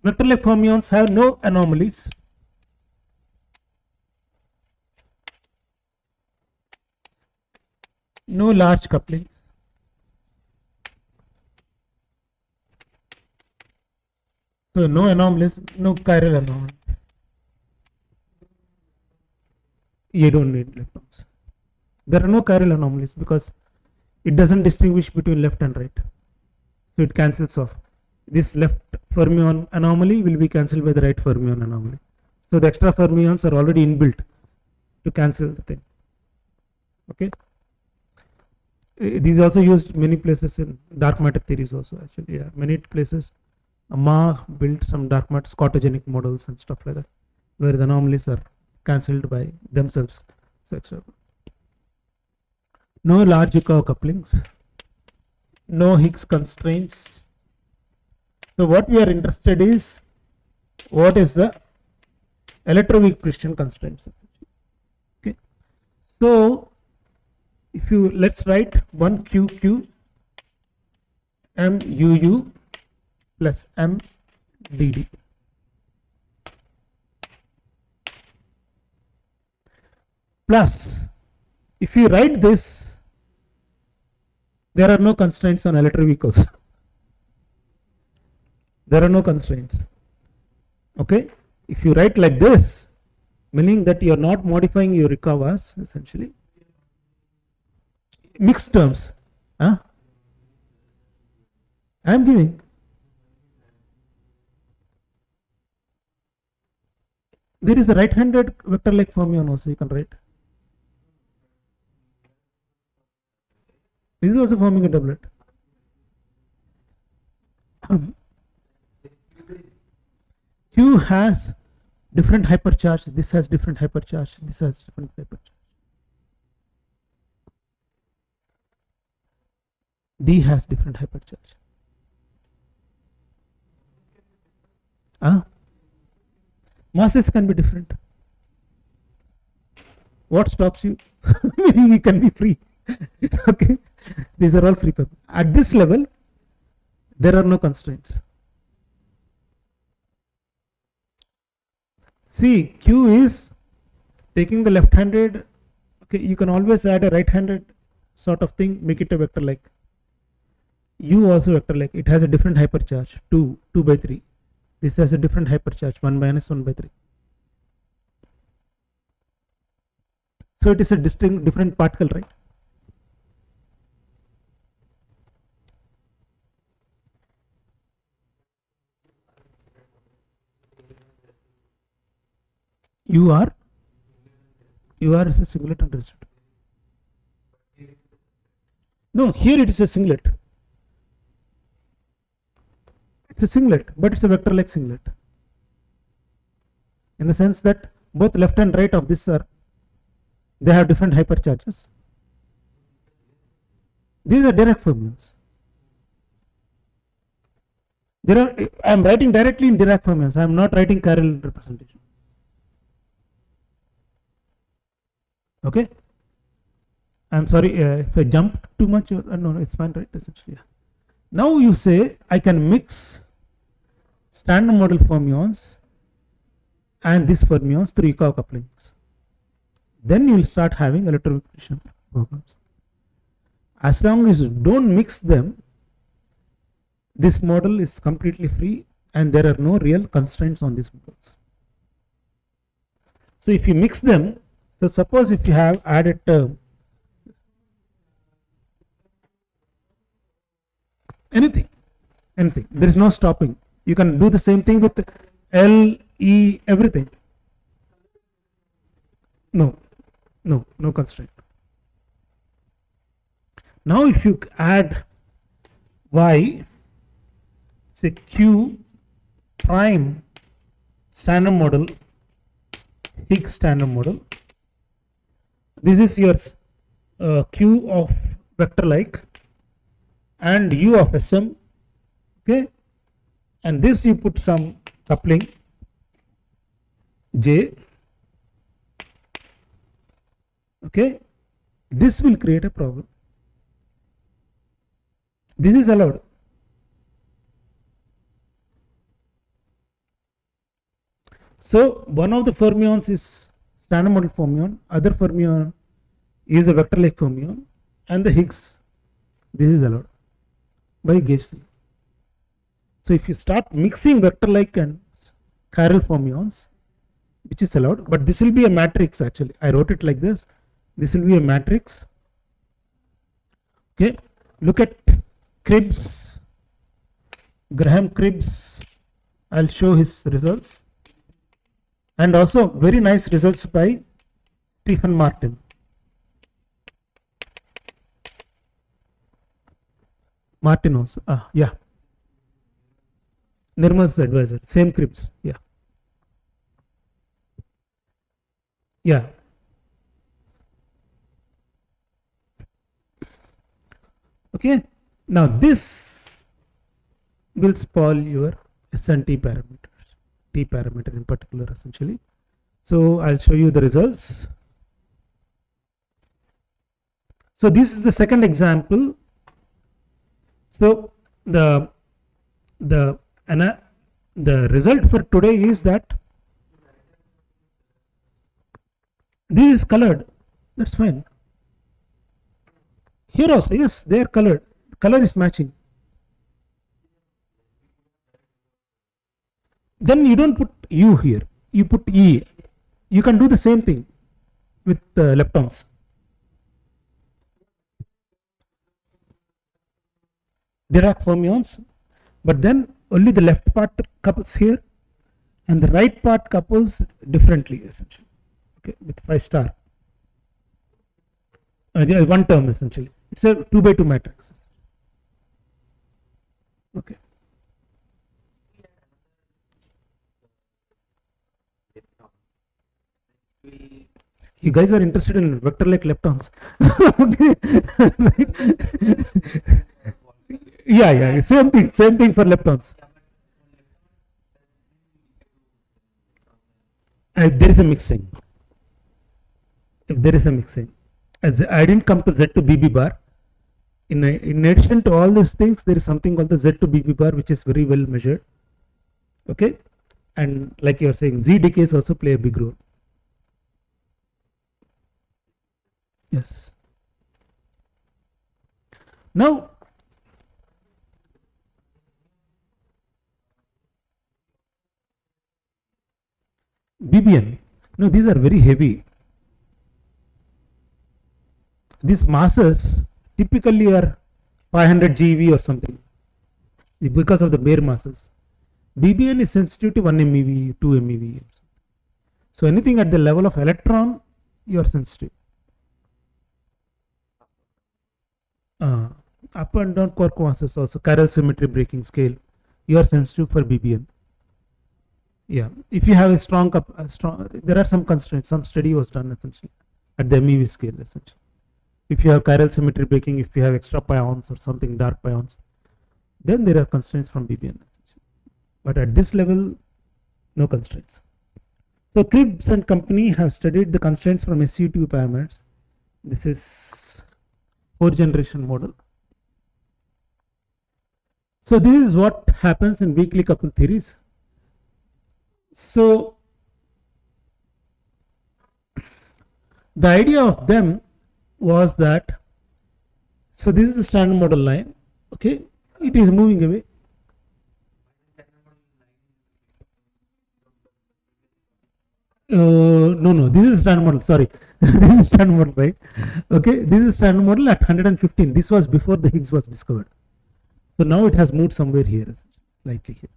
Vector-like fermions have no anomalies. No large couplings. So no anomalies, no chiral anomalies. You don't need electrons. There are no chiral anomalies because it doesn't distinguish between left and right. So it cancels off. This left fermion anomaly will be cancelled by the right fermion anomaly. So the extra fermions are already inbuilt to cancel the thing. Okay. These also used many places in dark matter theories also actually. Yeah, many places. Ma built some dark matter scotogenic models and stuff like that, where the anomalies are cancelled by themselves. So extra. No large Yukawa couplings, no Higgs constraints. So what we are interested is what is the electroweak precision constraints. Okay. So if you let's write 1 QQ MUU plus MDD. Plus, if you write this, there are no constraints on electroweak also. There are no constraints. Okay. If you write like this, meaning that you are not modifying your Yukawas essentially. Mixed terms. Huh? I am giving. There is a right-handed vector-like fermion also you can write. This is also forming a doublet. Q has different hypercharge. This has different hypercharge. This has different hypercharge. D has different hypercharge. Masses can be different. What stops you? You can be free. Okay, these are all free paper. At this level, there are no constraints. See, Q is taking the left-handed. Okay, you can always add a right-handed sort of thing, make it a vector like. U also vector like. It has a different hypercharge, 2 by 3. This has a different hypercharge, 1 minus 1 by 3. So it is a distinct different particle, right? UR is a singlet and residue. No, here it is a singlet. It's a singlet, but it's a vector like singlet. In the sense that both left and right of this they have different hypercharges. These are direct fermions. I am writing directly in Dirac fermions. I am not writing chiral representation. Okay. I am sorry if I jumped too much. No, it's fine, right? Essentially. Yeah. Now you say I can mix standard model fermions and these fermions through Yukawa couplings. Then you will start having electroweak precision problems. As long as you don't mix them, this model is completely free and there are no real constraints on these models. So if you mix them, so suppose if you have added term, anything, there is no stopping. You can do the same thing with L, E, everything. No constraint. Now if you add Y, say Q prime standard model, Higgs standard model, this is your Q of vector like and U of SM, okay, and this you put some coupling J, okay, this will create a problem. This is allowed. So one of the fermions is standard model fermion, other fermion is a vector like fermion, and the Higgs, this is allowed by gauge theory. So if you start mixing vector like and chiral fermions, which is allowed, but this will be a matrix actually. I wrote it like this. This will be a matrix. Okay, look at Cribbs, Graham Cribbs. I'll show his results, and also very nice results by Stephen Martin. Martin also, yeah. Nirmal's advisor, same Cribbs, yeah. Yeah. Okay, now this will spoil your S and T parameters, T parameter in particular essentially. So I'll show you the results. So this is the second example. So the result for today is that this is colored. That's fine. Here also, yes, they are colored. Color is matching. Then you don't put U here. You put E. You can do the same thing with leptons. Dirac fermions, but then only the left part couples here, and the right part couples differently essentially. Okay, with 5 star. One term essentially. It's a 2 by 2 matrix. Okay. You guys are interested in vector like leptons. Yeah, same thing for leptons. If there is a mixing, as I didn't come to Z to BB bar. In addition to all these things, there is something called the Z to BB bar, which is very well measured. Okay, and like you are saying, Z decays also play a big role. Yes. Now, BBN. No, these are very heavy. These masses typically are 500 GeV or something because of the bare masses. BBN is sensitive to 1 MeV, 2 MeV. So anything at the level of electron, you are sensitive. Up and down quark masses also, chiral symmetry breaking scale, you are sensitive for BBN. Yeah, if you have a strong, there are some constraints. Some study was done essentially at the MeV scale essentially. If you have chiral symmetry breaking, if you have extra pions or something, dark pions, then there are constraints from BBN essentially. But at this level, no constraints. So Cribbs and company have studied the constraints from SU2 parameters. This is 4th generation model. So this is what happens in weakly coupled theories. So the idea of them was that, so this is the standard model line. Okay, it is moving away. No, this is standard model. Sorry, this is standard model, right? Okay, this is standard model at 115. This was before the Higgs was discovered. So now it has moved somewhere here, slightly here.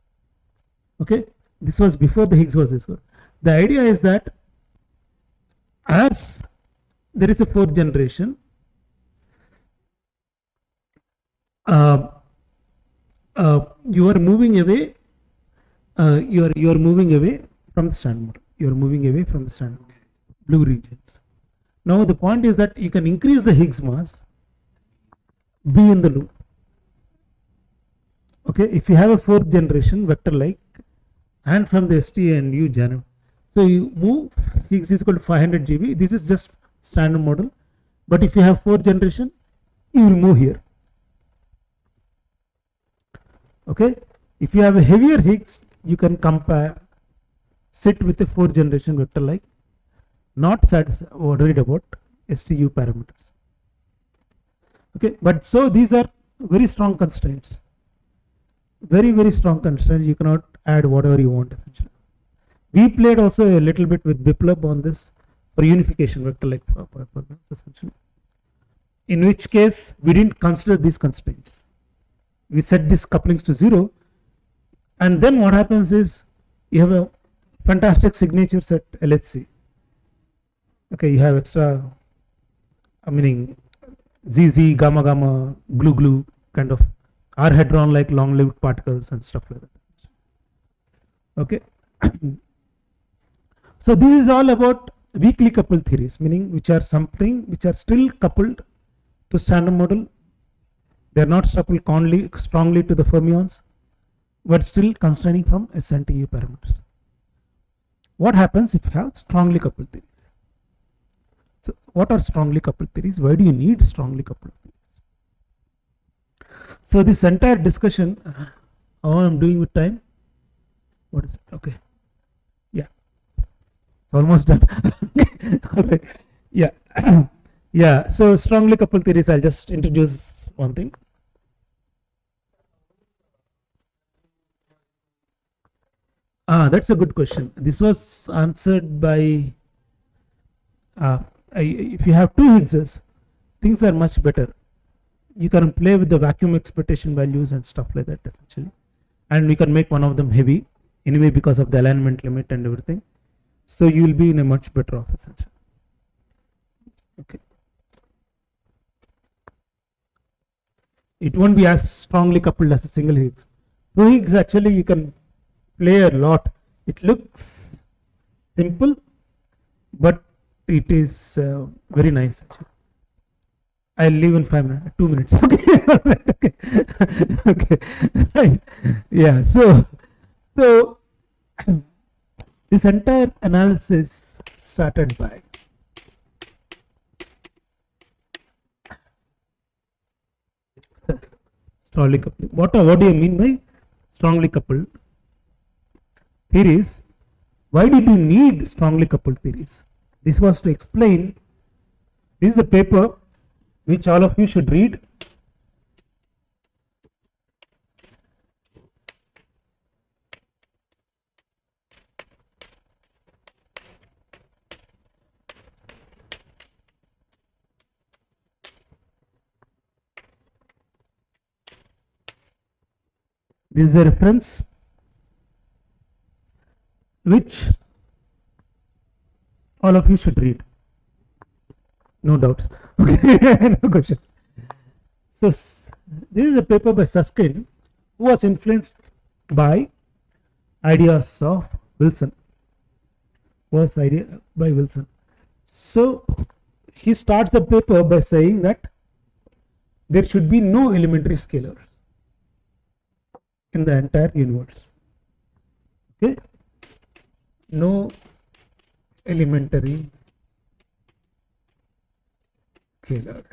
Okay, this was before the Higgs was discovered. The idea is that as there is a 4th generation, you are moving away. You are moving away from the standard model. You are moving away from the standard model. Blue regions. Now the point is that you can increase the Higgs mass, be in the loop. Okay, if you have a 4th generation vector like, and from the ST and U channel, so you move Higgs is equal to 500 GeV. This is just standard model, but if you have 4th generation, you will move here. Okay, if you have a heavier Higgs, you can compare, sit with a 4th generation vector like, not worried about STU parameters. Okay, but so these are very strong constraints, very strong constraints. You cannot add whatever you want essentially. We played also a little bit with Biplab on this for unification vector like programs essentially. In which case we didn't consider these constraints. We set these couplings to 0, and then what happens is you have a fantastic signature set LHC. Okay, you have extra, meaning ZZ, gamma gamma, glue glue kind of R hadron like long lived particles and stuff like that. Okay. So this is all about weakly coupled theories, meaning which are something which are still coupled to standard model. They are not coupled strongly to the fermions, but still constraining from S and TU parameters. What happens if you have strongly coupled theories? So what are strongly coupled theories? Why do you need strongly coupled theories? So this entire discussion, how I'm doing with time? What is it? Okay. Yeah. It's almost done. All right. Yeah. Yeah. So strongly coupled theories, I'll just introduce one thing. That's a good question. This was answered by if you have two Higgses, things are much better. You can play with the vacuum expectation values and stuff like that essentially, and we can make one of them heavy anyway because of the alignment limit and everything. So you will be in a much better off essentially. Okay. It won't be as strongly coupled as a single Higgs. Two Higgs actually you can play a lot. It looks simple, but it is very nice actually. I'll leave in 5 minutes, 2 minutes. Okay. Okay. Okay. Right. Yeah. So this entire analysis started by strongly coupled. What do you mean by strongly coupled theories? Why did you need strongly coupled theories? This was to explain. This is a paper which all of you should read. This is a reference which all of you should read. No doubts. Okay. No questions. So this is a paper by Susskind, who was influenced by ideas of Wilson. Was idea by Wilson. So he starts the paper by saying that there should be no elementary scalars in the entire universe. Okay. No elementary scalar.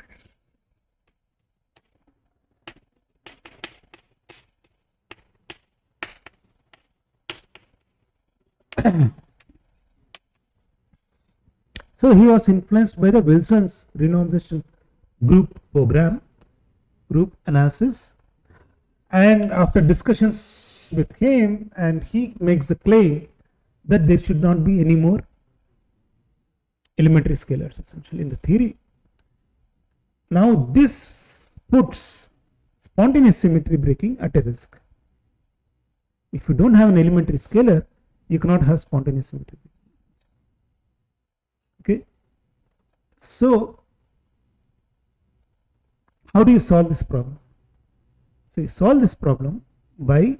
So he was influenced by the Wilson's renormalization group analysis, and after discussions with him, and he makes the claim that there should not be any more elementary scalars essentially in the theory. Now this puts spontaneous symmetry breaking at a risk. If you don't have an elementary scalar, you cannot have spontaneous symmetry. Okay. So how do you solve this problem? So you solve this problem by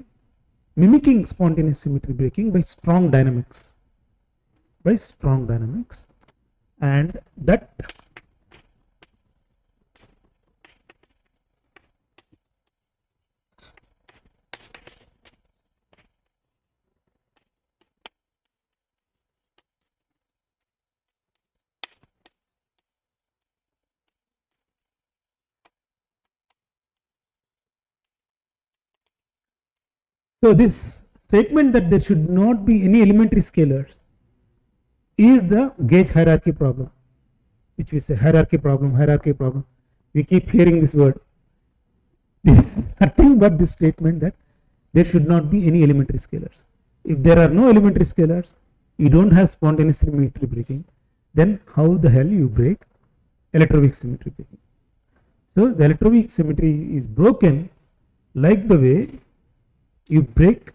mimicking spontaneous symmetry breaking by strong dynamics. And that so this statement that there should not be any elementary scalars is the gauge hierarchy problem, which we say hierarchy problem. We keep hearing this word. This is nothing but this statement that there should not be any elementary scalars. If there are no elementary scalars, you don't have spontaneous symmetry breaking, then how the hell you break electroweak symmetry breaking? So the electroweak symmetry is broken like the way you break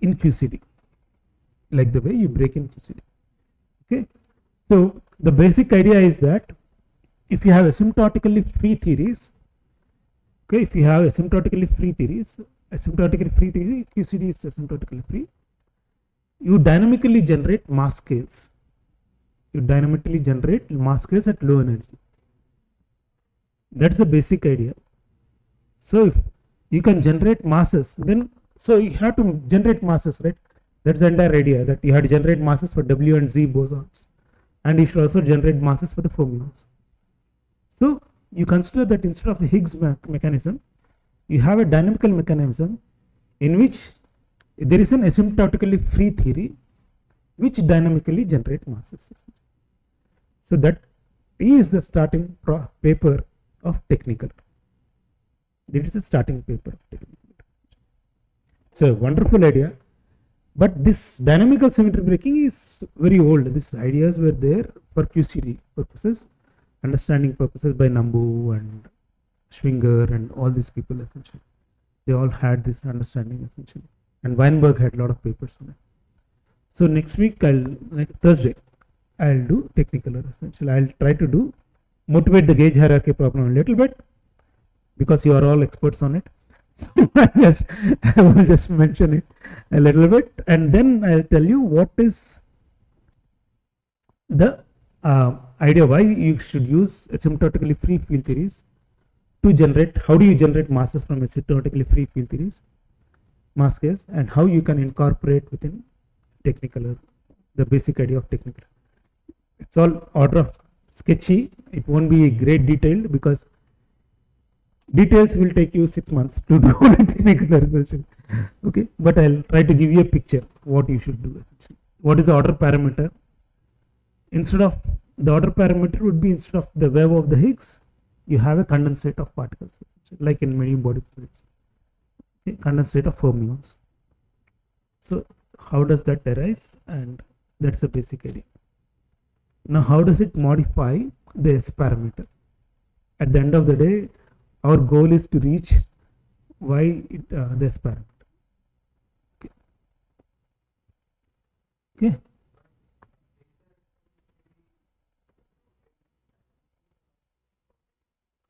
in QCD, like the way you break in QCD. Okay, so the basic idea is that if you have asymptotically free theories, okay, if you have asymptotically free theories, QCD is asymptotically free, you dynamically generate mass scales. You dynamically generate mass scales at low energy. That's the basic idea. So if you can generate masses, then so you have to generate masses, right? That's the entire idea, that you have to generate masses for W and Z bosons, and you should also generate masses for the fermions. So you consider that instead of a Higgs mechanism, you have a dynamical mechanism in which there is an asymptotically free theory which dynamically generates masses. So that is the starting paper of technical. This is the starting paper of technical. It's a wonderful idea, but this dynamical symmetry breaking is very old. These ideas were there for QCD purposes, understanding purposes by Nambu and Schwinger and all these people essentially. They all had this understanding essentially. And Weinberg had a lot of papers on it. So next week, Thursday, I'll do technical essentially. I'll try to motivate the gauge hierarchy problem a little bit because you are all experts on it. So I will just mention it a little bit, and then I'll tell you what is the idea why you should use asymptotically free field theories to generate. How do you generate masses from asymptotically free field theories, mass scales, and how you can incorporate within technical, the basic idea of technical. It's all order of sketchy. It won't be great detailed because details will take you 6 months to do technical resolution. Okay, but I'll try to give you a picture what you should do. What is the order parameter? Instead of the order parameter would be, instead of the wave of the Higgs, you have a condensate of particles, like in many body physics. Okay, condensate of fermions. So how does that arise? And that's the basic idea. Now how does it modify the S parameter? At the end of the day, our goal is to reach the S parameter. Okay. Okay.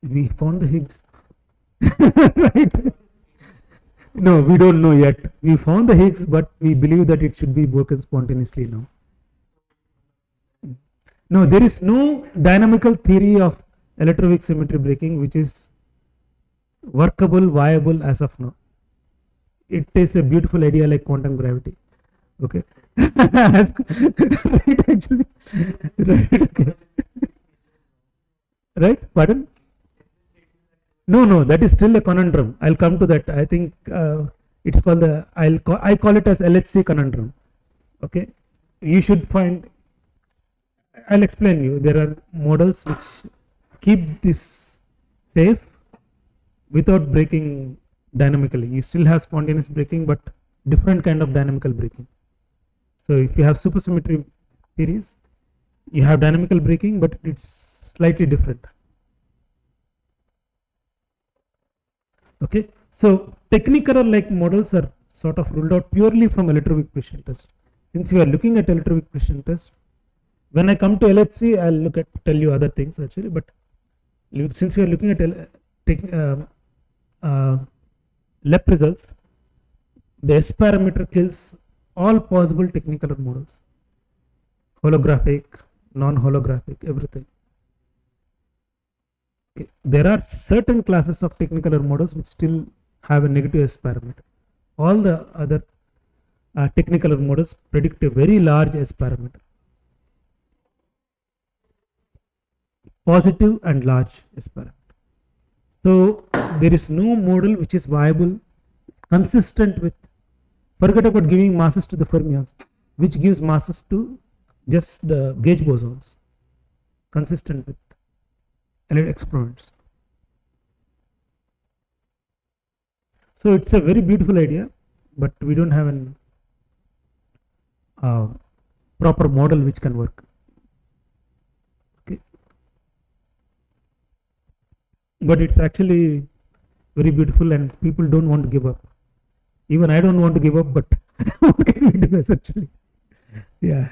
We found the Higgs. Right. No, we don't know yet. We found the Higgs, but we believe that it should be broken spontaneously now. No, there is no dynamical theory of electroweak symmetry breaking which is workable, viable as of now. It is a beautiful idea like quantum gravity. Okay. Right, actually. Right, okay. Right, pardon? No, that is still a conundrum. I'll come to that. I think it's called I call it as LHC conundrum. Okay, you should find. I'll explain you. There are models which keep this safe without breaking dynamically. You still have spontaneous breaking, but different kind of dynamical breaking. So if you have supersymmetry theories, you have dynamical breaking, but it's slightly different. Okay, so technical like models are sort of ruled out purely from electroweak precision test. Since we are looking at electroweak precision test, when I come to LHC, I'll tell you other things actually. But since we are looking at LEP results, the S parameter kills all possible technicolor models, holographic, non-holographic, everything. Okay. There are certain classes of technicolor models which still have a negative S parameter. All the other technicolor models predict a very large S parameter, positive and large S parameter. So there is no model which is viable, consistent with, forget about giving masses to the fermions, which gives masses to just the gauge bosons, consistent with experiments. So it's a very beautiful idea, but we don't have an proper model which can work. Okay. But it's actually very beautiful and people don't want to give up. Even I don't want to give up, but what can we do essentially? Yeah.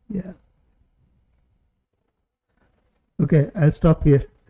Yeah. Okay, I'll stop here.